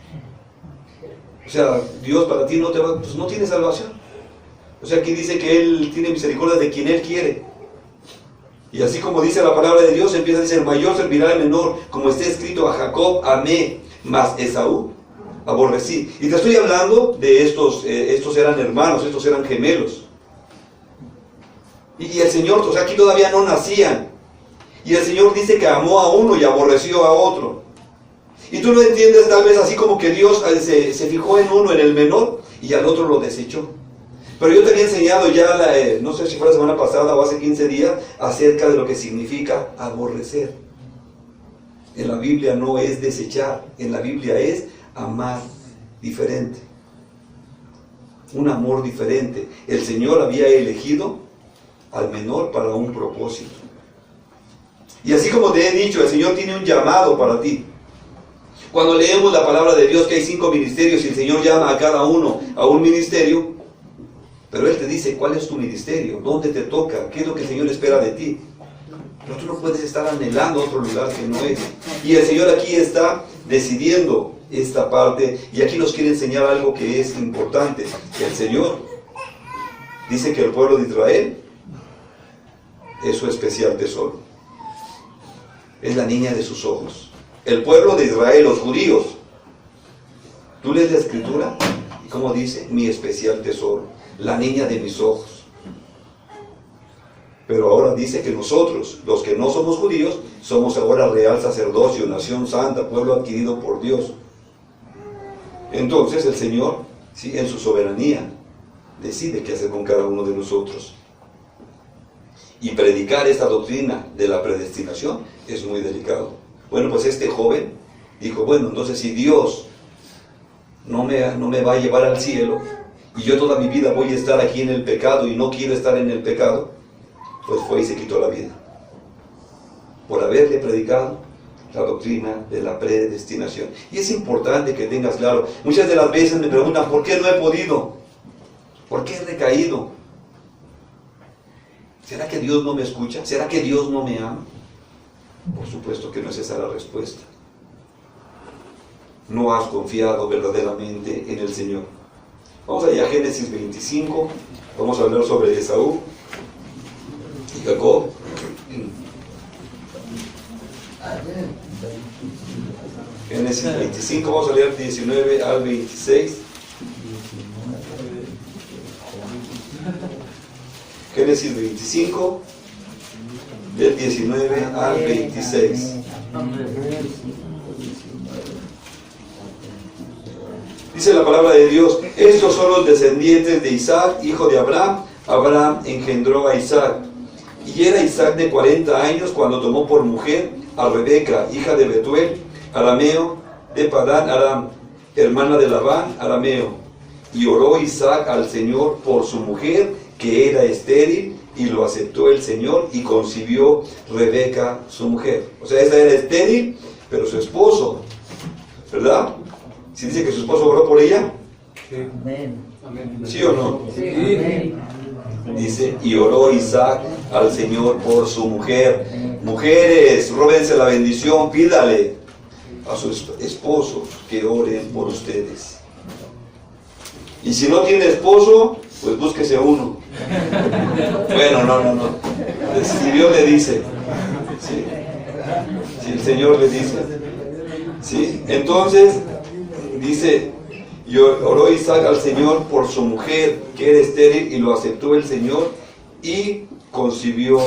O sea, Dios para ti pues no tiene salvación. O sea, aquí dice que Él tiene misericordia de quien Él quiere. Y así como dice la palabra de Dios, empieza a decir, el mayor servirá al menor, como está escrito, a Jacob amé, mas Esaú aborrecí. Y te estoy hablando de estos eran hermanos, estos eran gemelos. Y el Señor, o sea, aquí todavía no nacían. Y el Señor dice que amó a uno y aborreció a otro. Y tú lo entiendes tal vez así como que Dios se fijó en uno, en el menor, y al otro lo desechó. Pero yo te había enseñado ya, no sé si fue la semana pasada o hace 15 días, acerca de lo que significa aborrecer. En la Biblia no es desechar, en la Biblia es amar diferente. Un amor diferente. El Señor había elegido al menor para un propósito. Y así como te he dicho, el Señor tiene un llamado para ti. Cuando leemos la palabra de Dios que hay 5 ministerios y el Señor llama a cada uno a un ministerio, pero Él te dice cuál es tu ministerio, dónde te toca, qué es lo que el Señor espera de ti. Pero tú no puedes estar anhelando otro lugar que no es. Y el Señor aquí está decidiendo esta parte, y aquí nos quiere enseñar algo que es importante, que el Señor dice que el pueblo de Israel es su especial tesoro. Es la niña de sus ojos. El pueblo de Israel, los judíos. Tú lees la Escritura y como dice, mi especial tesoro, la niña de mis ojos. Pero ahora dice que nosotros, los que no somos judíos, somos ahora real sacerdocio, nación santa, pueblo adquirido por Dios. Entonces el Señor, sí, en su soberanía, decide qué hacer con cada uno de nosotros. Y predicar esta doctrina de la predestinación es muy delicado. Bueno, pues este joven dijo, bueno, entonces si Dios no me va a llevar al cielo, y yo toda mi vida voy a estar aquí en el pecado y no quiero estar en el pecado, pues fue y se quitó la vida. Por haberle predicado la doctrina de la predestinación. Y es importante que tengas claro, muchas de las veces me preguntan, ¿por qué no he podido? ¿Por qué he recaído? ¿Será que Dios no me escucha? ¿Será que Dios no me ama? Por supuesto que no es esa la respuesta. No has confiado verdaderamente en el Señor. Vamos allá a Génesis 25. Vamos a hablar sobre Esaú y Jacob. Génesis 25, vamos a leer 19 al 26. Génesis 25, del 19 al 26. Dice la palabra de Dios: estos son los descendientes de Isaac, hijo de Abraham. Abraham engendró a Isaac. Y era Isaac de 40 años cuando tomó por mujer a Rebeca, hija de Betuel, arameo, de Padán Aram, hermana de Labán, arameo. Y oró Isaac al Señor por su mujer, que era estéril, y lo aceptó el Señor, y concibió Rebeca, su mujer. O sea, esta era estéril, pero su esposo, ¿verdad? ¿Sí dice que su esposo oró por ella? ¿Sí o no? Sí. Dice, y oró Isaac al Señor por su mujer. Mujeres, róbense la bendición, pídale a sus esposos que oren por ustedes. Y si no tiene esposo, pues búsquese uno. Bueno, no. Si Dios le dice, ¿sí? Si el Señor le dice, ¿sí? Entonces, dice, y oró Isaac al Señor por su mujer, que era estéril, y lo aceptó el Señor, y concibió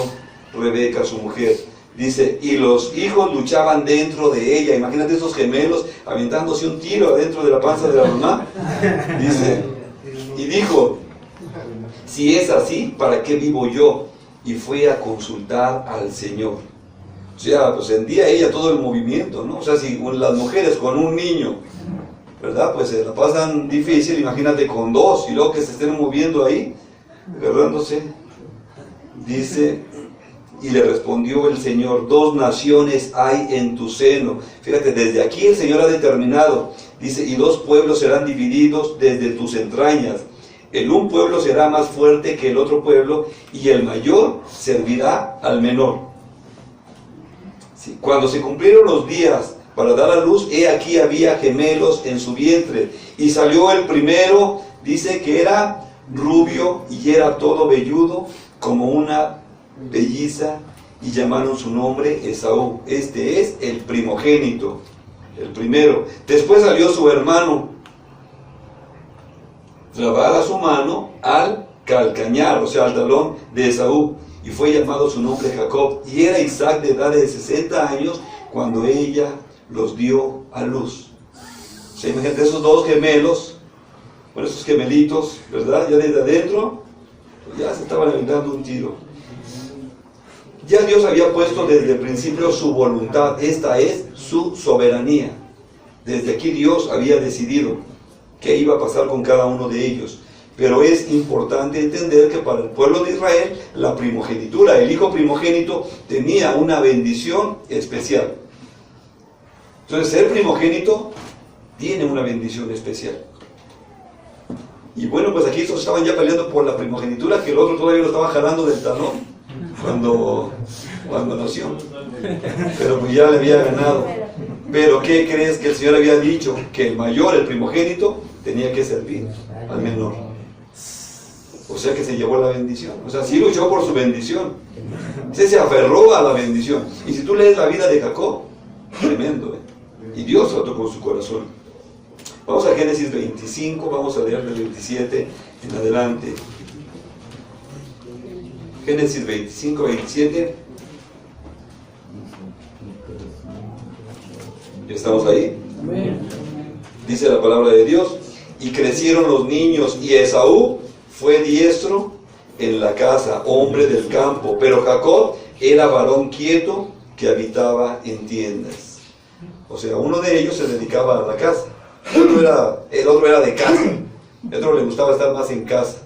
Rebeca, su mujer. Dice, y los hijos luchaban dentro de ella. Imagínate esos gemelos aventándose un tiro adentro de la panza de la mamá. Dice, y dijo, si es así, ¿para qué vivo yo? Y fue a consultar al Señor. O sea, pues sentía ella todo el movimiento, ¿no? O sea, si las mujeres con un niño, ¿verdad? Pues se la pasan difícil, imagínate con dos, y luego que se estén moviendo ahí, agarrándose. Dice, y le respondió el Señor, 2 naciones hay en tu seno. Fíjate, desde aquí el Señor ha determinado, dice, y 2 pueblos serán divididos desde tus entrañas. El un pueblo será más fuerte que el otro pueblo, y el mayor servirá al menor. Sí. Cuando se cumplieron los días para dar a luz, he aquí había gemelos en su vientre, y salió el primero, dice que era rubio, y era todo velludo, como una belliza, y llamaron su nombre Esaú. Este es el primogénito, el primero. Después salió su hermano, trabada su mano al calcañar, o sea, al talón de Esaú, y fue llamado su nombre Jacob. Y era Isaac de edad de 60 años cuando ella los dio a luz. O sea, imagínate esos 2 gemelos, bueno, esos gemelitos, ¿verdad? Ya desde adentro, pues ya se estaban aventando un tiro. Ya Dios había puesto desde el principio su voluntad, esta es su soberanía. Desde aquí Dios había decidido qué iba a pasar con cada uno de ellos. Pero es importante entender que para el pueblo de Israel, la primogenitura, el hijo primogénito, tenía una bendición especial. Entonces, ser primogénito tiene una bendición especial. Y bueno, pues aquí estos estaban ya peleando por la primogenitura, que el otro todavía lo estaba jalando del talón cuando nació. Pero pues ya le había ganado. Pero ¿qué crees que el Señor había dicho? Que el mayor, el primogénito, tenía que servir al menor. O sea que se llevó la bendición. O sea, sí luchó por su bendición. Se aferró a la bendición. Y si tú lees la vida de Jacob, tremendo, ¿eh? Y Dios lo tocó su corazón. Vamos a Génesis 25, vamos a leer del 27 en adelante. Génesis 25, 27. ¿Ya estamos ahí? Dice la palabra de Dios, y crecieron los niños, y Esaú fue diestro en la casa, hombre del campo, pero Jacob era varón quieto que habitaba en tiendas. O sea, uno de ellos se dedicaba a la casa, el otro era de casa, el otro le gustaba estar más en casa,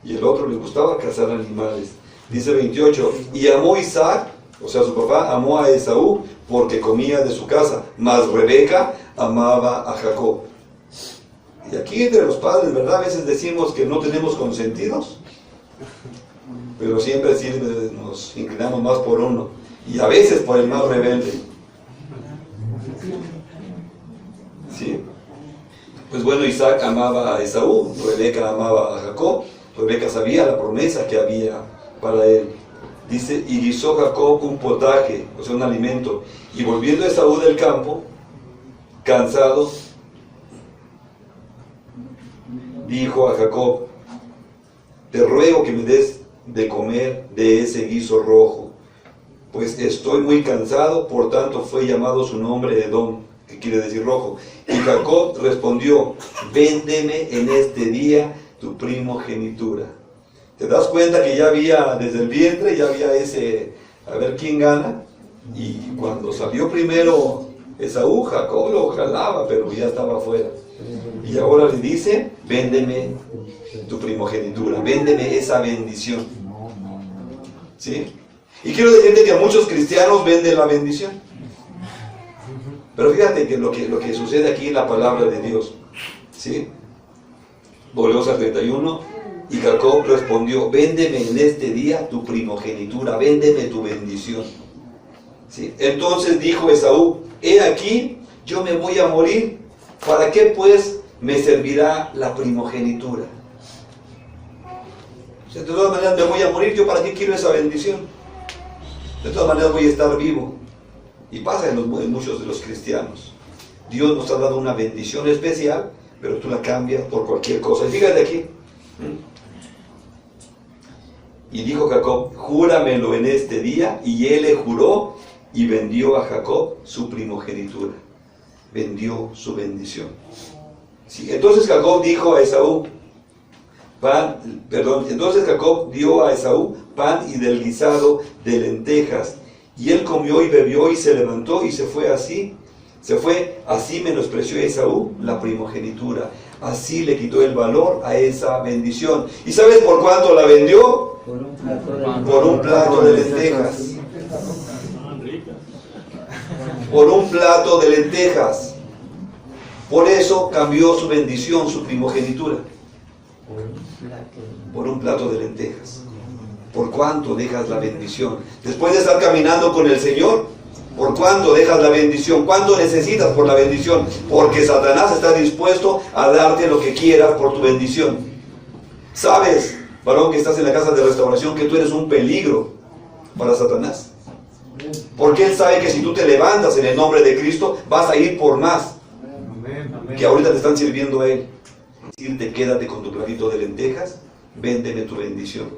y el otro le gustaba cazar animales. Dice 28, y amó Isaac, o sea su papá, amó a Esaú porque comía de su casa, mas Rebeca amaba a Jacob. Y aquí entre los padres, ¿verdad? A veces decimos que no tenemos consentidos, pero siempre sí nos inclinamos más por uno, y a veces por el más rebelde. ¿Sí? Pues bueno, Isaac amaba a Esaú, Rebeca amaba a Jacob. Rebeca sabía la promesa que había para él. Dice, y guisó Jacob un potaje, o sea, un alimento, y volviendo Esaú del campo, cansado, dijo a Jacob, te ruego que me des de comer de ese guiso rojo, pues estoy muy cansado. Por tanto fue llamado su nombre Edom, que quiere decir rojo. Y Jacob respondió: véndeme en este día tu primogenitura. ¿Te das cuenta que ya había, desde el vientre, ya había ese, a ver quién gana? Y cuando salió primero Esaú, Jacob lo jalaba, pero ya estaba afuera. Y ahora le dice: véndeme tu primogenitura, véndeme esa bendición. ¿Sí? Y quiero decirte que a muchos cristianos venden la bendición. Pero fíjate que lo que sucede aquí en la palabra de Dios. ¿Sí? Volvemos al 31. Y Jacob respondió: véndeme en este día tu primogenitura, véndeme tu bendición. ¿Sí? Entonces dijo Esaú: he aquí, yo me voy a morir, ¿para qué pues me servirá la primogenitura? O sea, de todas maneras me voy a morir, ¿yo para qué quiero esa bendición? De todas maneras voy a estar vivo. Y pasa en muchos de los cristianos. Dios nos ha dado una bendición especial, pero tú la cambias por cualquier cosa. Y fíjate aquí. Y dijo Jacob: júramelo en este día. Y él le juró, y vendió a Jacob su primogenitura. Vendió su bendición. Sí, entonces Jacob dijo a Esaú, entonces Jacob dio a Esaú pan y del guisado de lentejas. Y él comió y bebió y se levantó y se fue así menospreció a Esaú la primogenitura. Así le quitó el valor a esa bendición. ¿Y sabes por cuánto la vendió? Por un plato de lentejas. Por un plato de lentejas. Por eso cambió su bendición, su primogenitura. Por un plato de lentejas. ¿Por cuánto dejas la bendición? Después de estar caminando con el Señor, ¿por cuánto dejas la bendición? ¿Cuánto necesitas por la bendición? Porque Satanás está dispuesto a darte lo que quieras por tu bendición. ¿Sabes, varón que estás en la casa de restauración, que tú eres un peligro para Satanás? Porque él sabe que si tú te levantas en el nombre de Cristo, vas a ir por más que ahorita te están sirviendo a él. Decirte: quédate con tu platito de lentejas, véndeme tu bendición.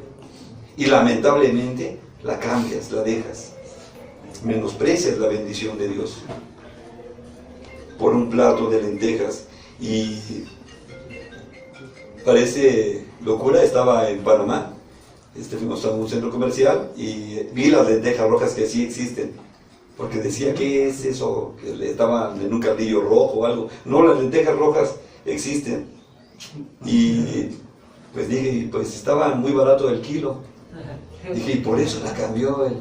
Y lamentablemente la cambias, la dejas. Menosprecias la bendición de Dios por un plato de lentejas. Y parece locura, estaba en Panamá, fuimos a un centro comercial y vi las lentejas rojas que sí existen, porque decía: ¿qué es eso? Que estaban en un caldillo rojo o algo. No, las lentejas rojas existen. Y pues dije, pues estaba muy barato el kilo. Dije, y por eso la cambió él.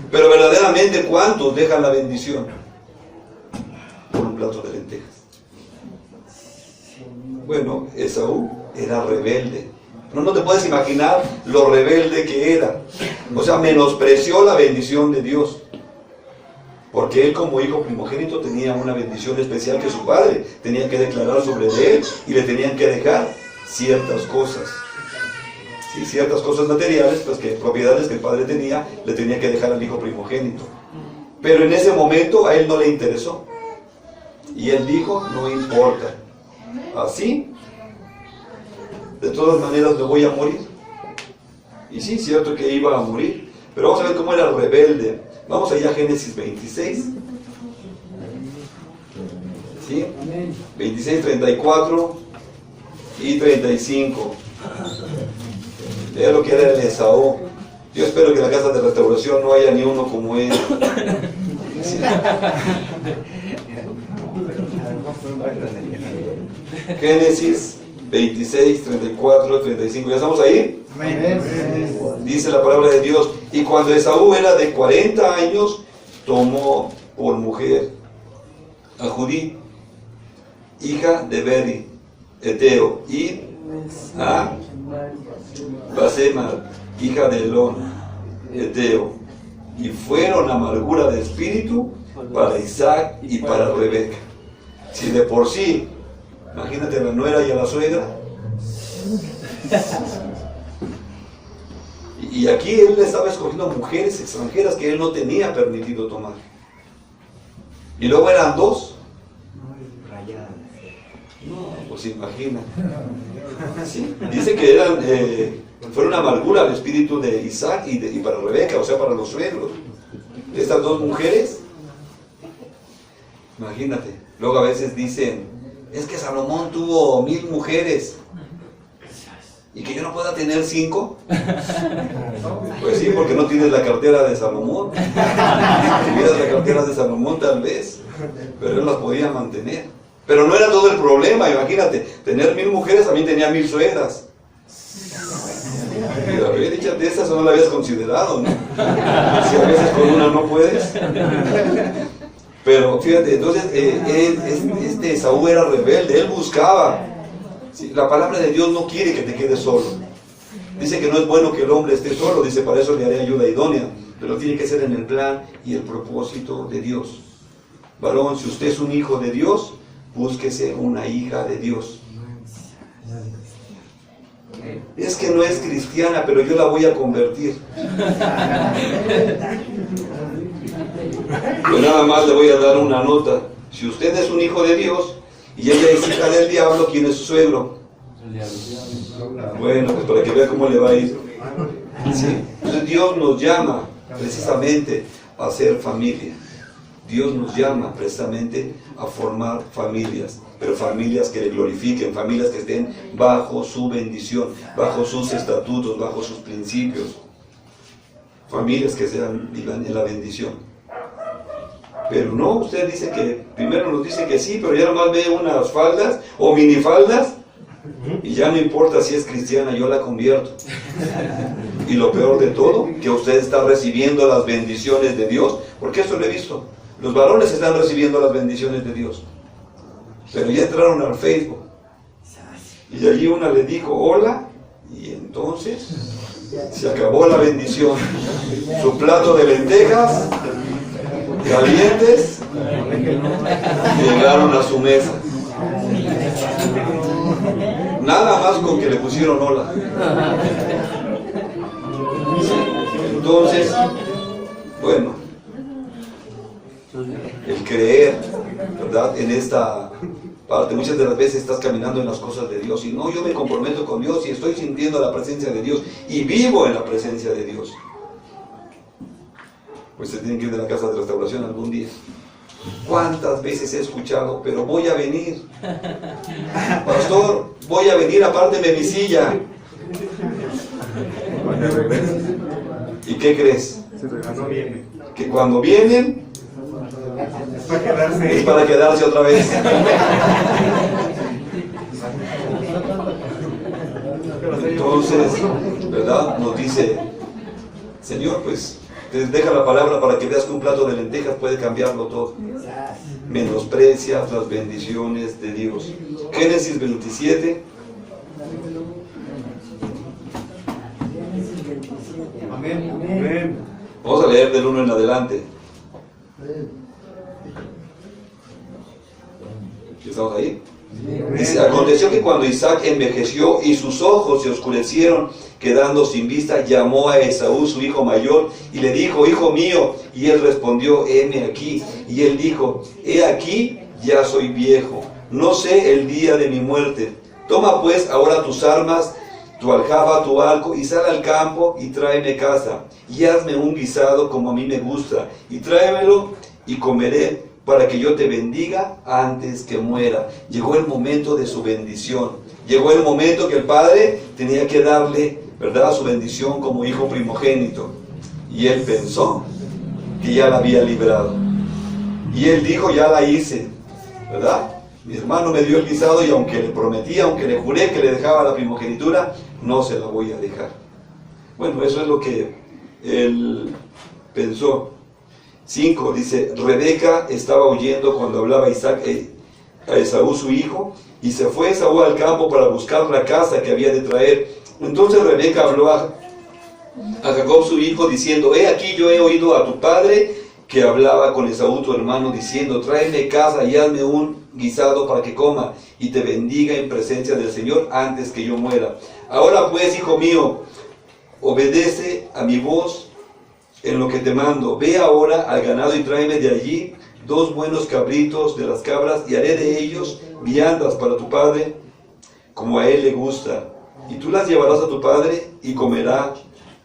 Pero verdaderamente, ¿cuántos dejan la bendición por un plato de lentejas? Bueno, Esaú era rebelde. No te puedes imaginar lo rebelde que era. O sea, menospreció la bendición de Dios. Porque él, como hijo primogénito, tenía una bendición especial que su padre tenía que declarar sobre él, y le tenían que dejar ciertas cosas. Sí, ciertas cosas materiales, pues propiedades que el padre tenía, le tenía que dejar al hijo primogénito. Pero en ese momento a él no le interesó. Y él dijo: no importa. Así, de todas maneras me voy a morir. Y sí, cierto que iba a morir. Pero vamos a ver cómo era rebelde. Vamos allá a Génesis 26. ¿Sí? 26, 34 y 35. Vea lo que era el Esaú. Yo espero que en la casa de restauración no haya ni uno como él. ¿Sí? Génesis 26, 34, 35. ¿Ya estamos ahí? Dice la palabra de Dios: y cuando Esaú era de 40 años, tomó por mujer a Judí, hija de Beri, Eteo, y a Basemat, hija de Elón, Eteo, y fueron amargura de espíritu para Isaac y para Rebeca. Si de por sí, imagínate a la nuera y a la suegra. Y aquí él estaba escogiendo mujeres extranjeras que él no tenía permitido tomar. Y luego eran dos. Pues imagina. Sí, dice que eran, fueron amargura al espíritu de Isaac y para Rebeca, o sea, para los suegros. Estas dos mujeres, imagínate. Luego a veces dicen, es que Salomón tuvo 1000 mujeres y que yo no pueda tener 5. Pues sí, porque no tienes la cartera de Salomón. Si tuvieras la cartera de Salomón tal vez, pero él las podía mantener. Pero no era todo el problema, imagínate, tener 1000 mujeres, también tenía 1000 suegras. Y a ver, échate esta, eso no la habías considerado, ¿no? Si a veces con una no puedes. Pero fíjate, entonces este Esaú era rebelde, él buscaba. Sí, la palabra de Dios no quiere que te quedes solo. Dice que no es bueno que el hombre esté solo, dice, para eso le haré ayuda idónea. Pero tiene que ser en el plan y el propósito de Dios. Varón, si usted es un hijo de Dios, búsquese una hija de Dios. Es que no es cristiana, pero yo la voy a convertir. Yo nada más le voy a dar una nota. Si usted es un hijo de Dios y ella es hija del diablo, ¿quién es su suegro? Bueno, pues para que vea cómo le va a ir. ¿Sí? Entonces Dios nos llama precisamente a ser familia. Dios nos llama precisamente a formar familias, pero familias que le glorifiquen, familias que estén bajo su bendición, bajo sus estatutos, bajo sus principios. Familias que vivan en la bendición. Pero no, usted dice que, primero nos dice que sí, pero ya nomás ve unas faldas o minifaldas y ya no importa si es cristiana, yo la convierto. Y lo peor de todo, que usted está recibiendo las bendiciones de Dios, porque esto lo he visto. Los varones están recibiendo las bendiciones de Dios, pero ya entraron al Facebook y allí una le dijo hola y entonces se acabó la bendición. Su plato de lentejas calientes llegaron a su mesa. Nada más con que le pusieron hola. Entonces, bueno, el creer, ¿verdad? En esta parte, muchas de las veces estás caminando en las cosas de Dios y no, yo me comprometo con Dios y estoy sintiendo la presencia de Dios y vivo en la presencia de Dios. Pues se tienen que ir de la casa de restauración algún día. ¿Cuántas veces he escuchado? Pero voy a venir. Pastor, voy a venir, apárteme mi silla. ¿Y qué crees? Que cuando vienen es para quedarse otra vez. Entonces, ¿verdad? Nos dice, Señor, pues te deja la palabra para que veas que un plato de lentejas puede cambiarlo todo. Menosprecias las bendiciones de Dios. Génesis 27. Amén. Vamos a leer del 1 en adelante. ¿Estamos ahí? Dice, aconteció que cuando Isaac envejeció y sus ojos se oscurecieron, quedando sin vista, llamó a Esaú, su hijo mayor, y le dijo, hijo mío, y él respondió, heme aquí. Y él dijo, he aquí, ya soy viejo, no sé el día de mi muerte. Toma pues ahora tus armas, tu aljaba, tu arco, y sal al campo y tráeme caza, y hazme un guisado como a mí me gusta, y tráemelo y comeré, para que yo te bendiga antes que muera. Llegó el momento de su bendición. Llegó el momento que el padre tenía que darle, ¿verdad?, su bendición como hijo primogénito. Y él pensó que ya la había librado. Y él dijo, ya la hice, ¿verdad? Mi hermano me dio el guisado y aunque le prometí, aunque le juré que le dejaba la primogenitura, no se la voy a dejar. Bueno, eso es lo que él pensó. 5, dice, Rebeca estaba oyendo cuando hablaba Isaac a Esaú su hijo, y se fue Esaú al campo para buscar la caza que había de traer. Entonces Rebeca habló a Jacob su hijo, diciendo, he aquí yo he oído a tu padre que hablaba con Esaú tu hermano, diciendo, tráeme caza y hazme un guisado para que coma, y te bendiga en presencia del Señor antes que yo muera. Ahora pues, hijo mío, obedece a mi voz en lo que te mando. Ve ahora al ganado y tráeme de allí 2 buenos cabritos de las cabras y haré de ellos viandas para tu padre, como a él le gusta. Y tú las llevarás a tu padre y comerá,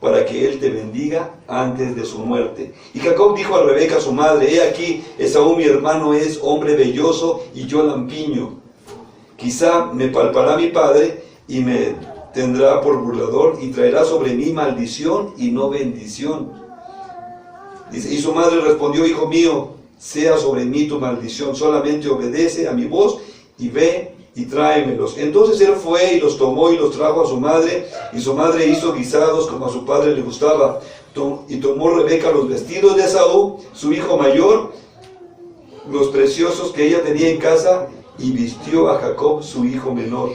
para que él te bendiga antes de su muerte. Y Jacob dijo a Rebeca su madre: he aquí, Esaú mi hermano es hombre velloso y yo lampiño. Quizá me palpará mi padre y me tendrá por burlador y traerá sobre mí maldición y no bendición. Dice, y su madre respondió: hijo mío, sea sobre mí tu maldición, solamente obedece a mi voz y ve y tráemelos. Entonces él fue y los tomó y los trajo a su madre, y su madre hizo guisados como a su padre le gustaba. Y tomó Rebeca los vestidos de Esaú, su hijo mayor, los preciosos que ella tenía en casa, y vistió a Jacob, su hijo menor.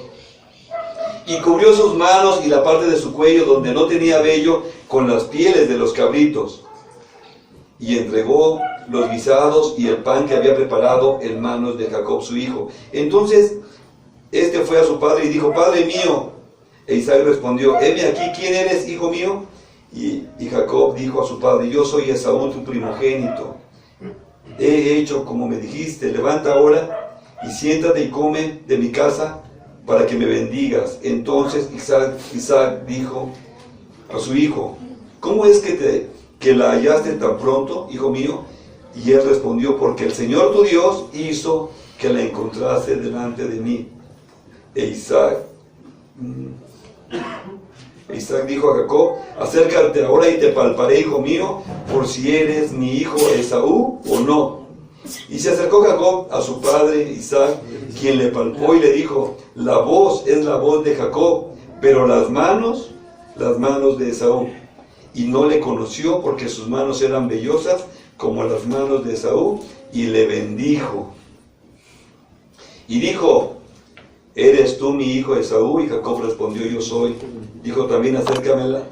Y cubrió sus manos y la parte de su cuello donde no tenía vello con las pieles de los cabritos. Y entregó los guisados y el pan que había preparado en manos de Jacob su hijo. Entonces este fue a su padre y dijo: Padre mío. E Isaac respondió: heme aquí, ¿quién eres, hijo mío? Y Jacob dijo a su padre: yo soy Esaú, tu primogénito. He hecho como me dijiste, levanta ahora y siéntate y come de mi casa para que me bendigas. Entonces Isaac dijo a su hijo: ¿cómo es que la hallaste tan pronto, hijo mío? Y él respondió: porque el Señor tu Dios hizo que la encontrase delante de mí. E Isaac dijo a Jacob: acércate ahora y te palparé, hijo mío, por si eres mi hijo Esaú o no. Y se acercó Jacob a su padre Isaac, quien le palpó y le dijo: la voz es la voz de Jacob, pero las manos de Esaú. Y no le conoció porque sus manos eran vellosas como las manos de Esaú, y le bendijo. Y dijo: ¿eres tú mi hijo Esaú? Y Jacob respondió: yo soy. Dijo también: acércamela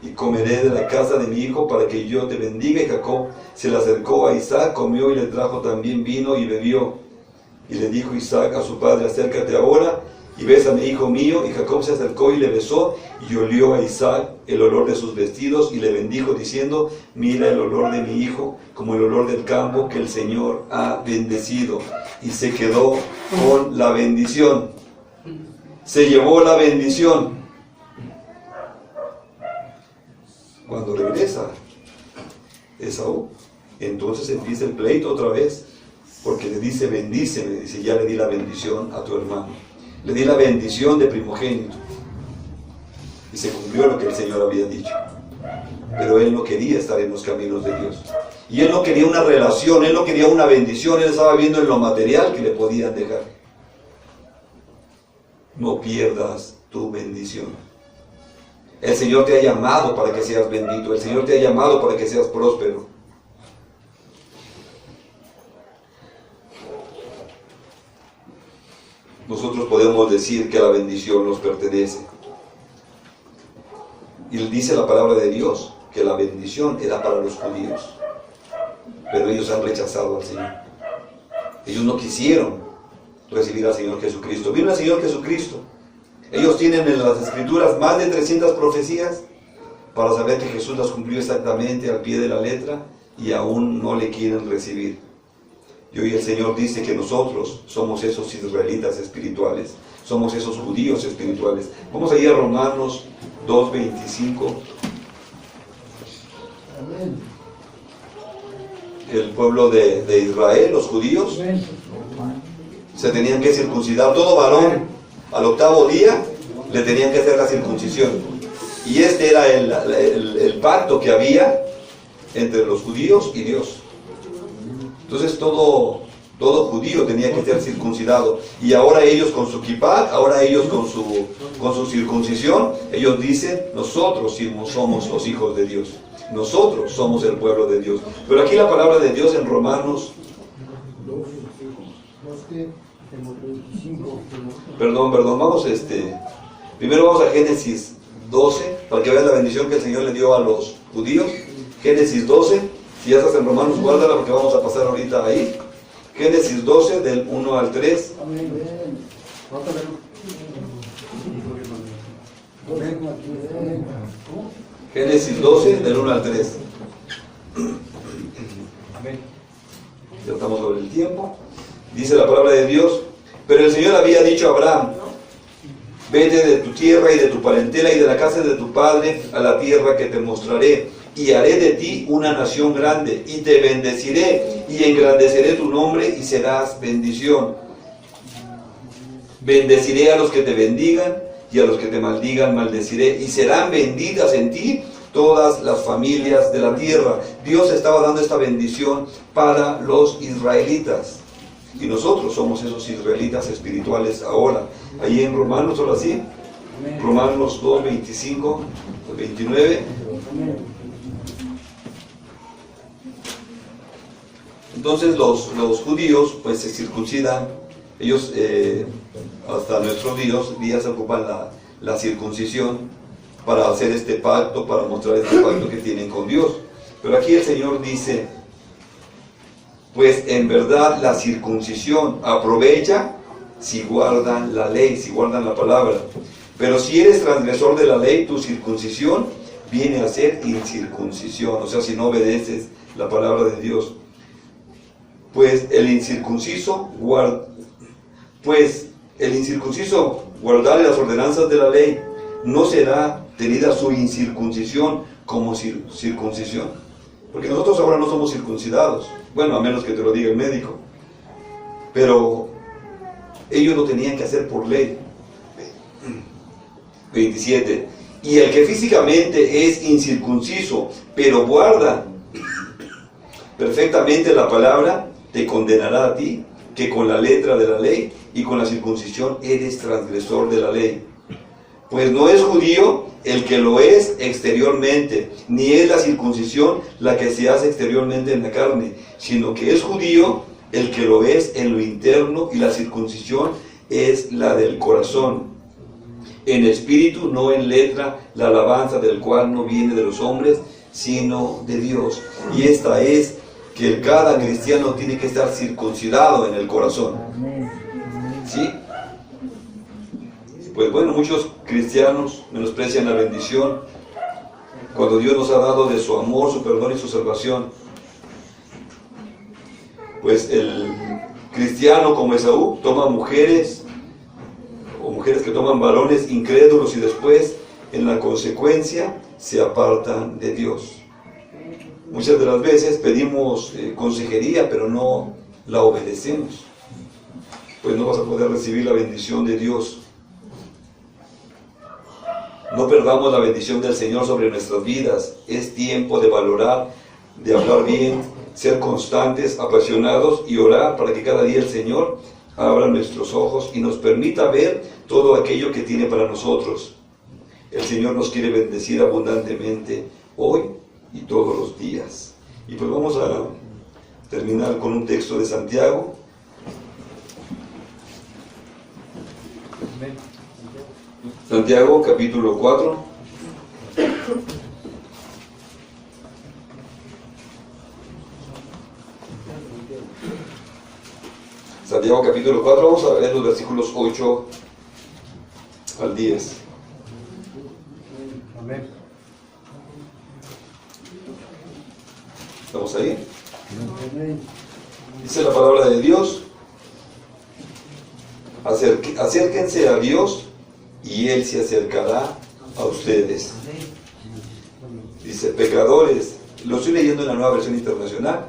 y comeré de la casa de mi hijo para que yo te bendiga. Y Jacob se le acercó a Isaac, comió y le trajo también vino y bebió. Y le dijo Isaac a su padre: acércate ahora y bésame, hijo mío. Y Jacob se acercó y le besó, y olió a Isaac el olor de sus vestidos, y le bendijo diciendo: mira el olor de mi hijo, como el olor del campo que el Señor ha bendecido. Y se quedó con la bendición. Se llevó la bendición. Cuando regresa Esaú, entonces empieza el pleito otra vez, porque le dice: bendíceme. Dice: ya le di la bendición a tu hermano, le di la bendición de primogénito. Y se cumplió lo que el Señor había dicho. Pero él no quería estar en los caminos de Dios. Y él no quería una relación, él no quería una bendición, él estaba viendo en lo material que le podían dejar. No pierdas tu bendición. El Señor te ha llamado para que seas bendito, el Señor te ha llamado para que seas próspero. Nosotros podemos decir que la bendición nos pertenece. Y dice la palabra de Dios que la bendición era para los judíos, pero ellos han rechazado al Señor. Ellos no quisieron recibir al Señor Jesucristo. Vino al Señor Jesucristo. Ellos tienen en las Escrituras más de 300 profecías para saber que Jesús las cumplió exactamente al pie de la letra, y aún no le quieren recibir. Y hoy el Señor dice que nosotros somos esos israelitas espirituales, somos esos judíos espirituales. Vamos a ir a Romanos 2:25. El pueblo de Israel, los judíos, se tenían que circuncidar. Todo varón al 8º día le tenían que hacer la circuncisión. Y este era el pacto que había entre los judíos y Dios. Entonces todo judío tenía que ser circuncidado. Y ahora ellos con su kippah, ahora ellos con su circuncisión, ellos dicen: nosotros somos los hijos de Dios, nosotros somos el pueblo de Dios. Pero aquí la palabra de Dios en Romanos, perdón, vamos primero vamos a Génesis 12, para que veas la bendición que el Señor le dio a los judíos. Génesis 12, si ya estás en Romanos, guárdala porque vamos a pasar ahorita ahí. Génesis 12, del 1 al 3. Génesis 12, del 1 al 3. ya estamos sobre el tiempo. Dice la palabra de Dios: pero el Señor había dicho a Abraham: vete de tu tierra y de tu parentela y de la casa de tu padre a la tierra que te mostraré, y haré de ti una nación grande, y te bendeciré, y engrandeceré tu nombre, y serás bendición. Bendeciré a los que te bendigan, y a los que te maldigan maldeciré, y serán benditas en ti todas las familias de la tierra. Dios estaba dando esta bendición para los israelitas, y nosotros somos esos israelitas espirituales ahora. Ahí en Romanos, ahora sí, Romanos 2, 25, 29. Entonces los judíos pues se circuncidan, ellos hasta nuestros días ocupan la circuncisión para hacer este pacto, para mostrar este pacto que tienen con Dios. Pero aquí el Señor dice: pues en verdad la circuncisión aprovecha si guardan la ley, si guardan la palabra. Pero si eres transgresor de la ley, tu circuncisión viene a ser incircuncisión, o sea, si no obedeces la palabra de Dios. Pues el incircunciso guardare las ordenanzas de la ley, no será tenida su incircuncisión como circuncisión. Porque nosotros ahora no somos circuncidados, bueno, a menos que te lo diga el médico, pero ellos lo tenían que hacer por ley. 27. Y el que físicamente es incircunciso, pero guarda perfectamente la palabra, te condenará a ti, que con la letra de la ley y con la circuncisión eres transgresor de la ley. Pues no es judío el que lo es exteriormente, ni es la circuncisión la que se hace exteriormente en la carne, sino que es judío el que lo es en lo interno, y la circuncisión es la del corazón, en espíritu, no en letra, la alabanza del cual no viene de los hombres, sino de Dios. Y esta es que cada cristiano tiene que estar circuncidado en el corazón. ¿Sí? Pues bueno, muchos cristianos menosprecian la bendición cuando Dios nos ha dado de su amor, su perdón y su salvación. Pues el cristiano como Esaú toma mujeres, o mujeres que toman varones incrédulos, y después, en la consecuencia, se apartan de Dios. Muchas de las veces pedimos consejería, pero no la obedecemos. Pues no vas a poder recibir la bendición de Dios. No perdamos la bendición del Señor sobre nuestras vidas. Es tiempo de valorar, de hablar bien, ser constantes, apasionados y orar para que cada día el Señor abra nuestros ojos y nos permita ver todo aquello que tiene para nosotros. El Señor nos quiere bendecir abundantemente hoy y todos los días. Y pues vamos a terminar con un texto de Santiago. Santiago capítulo 4. Santiago capítulo 4, vamos a ver los versículos 8 al 10. Amén. ¿Estamos ahí? Dice la palabra de Dios: acérquense a Dios y Él se acercará a ustedes. Dice: pecadores, lo estoy leyendo en la Nueva Versión Internacional.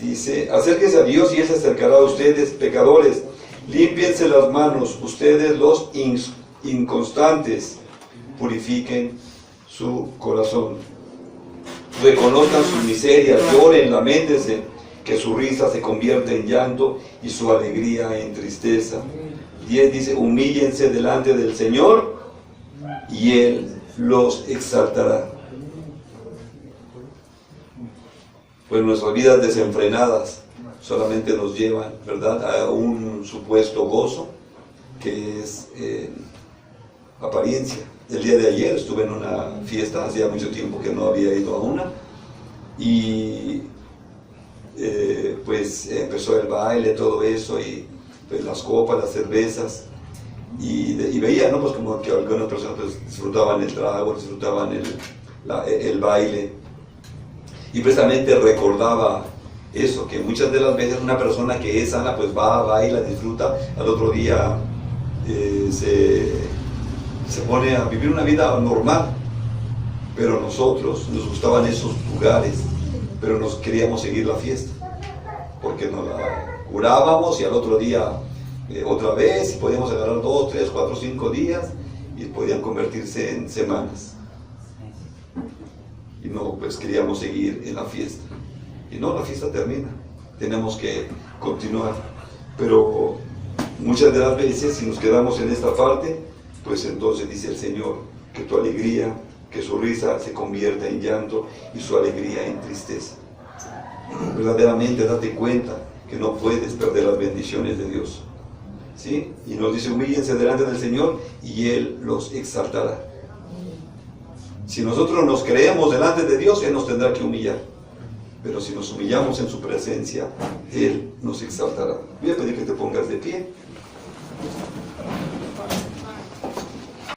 Dice: acérquense a Dios y Él se acercará a ustedes. Pecadores, límpiense las manos, ustedes los inconstantes, purifiquen su corazón. Reconozcan sus miserias, lloren, lamentense, que su risa se convierte en llanto y su alegría en tristeza. 10 dice: humíllense delante del Señor y Él los exaltará. Pues nuestras vidas desenfrenadas solamente nos llevan, ¿verdad?, a un supuesto gozo que es apariencia. El día de ayer estuve en una fiesta, hacía mucho tiempo que no había ido a una, y pues empezó el baile, todo eso, y pues las copas, las cervezas, y veía, ¿no?, pues como que algunas personas pues disfrutaban el trago, disfrutaban el baile. Y precisamente recordaba eso, que muchas de las veces una persona que es sana pues va y la disfruta, al otro día se pone a vivir una vida normal. Pero nosotros nos gustaban esos lugares, pero nos queríamos seguir la fiesta, porque nos la curábamos y al otro día otra vez, y podíamos agarrar 2, 3, 4, 5 días y podían convertirse en semanas. Y no, pues queríamos seguir en la fiesta. Y no, la fiesta termina, tenemos que continuar. Pero muchas de las veces, si nos quedamos en esta parte, pues entonces dice el Señor que tu alegría, que su risa se convierta en llanto y su alegría en tristeza. Verdaderamente date cuenta que no puedes perder las bendiciones de Dios, ¿sí? Y nos dice, humíllense delante del Señor y Él los exaltará. Si nosotros nos creemos delante de Dios, Él nos tendrá que humillar. Pero si nos humillamos en su presencia, Él nos exaltará. Voy a pedir que te pongas de pie.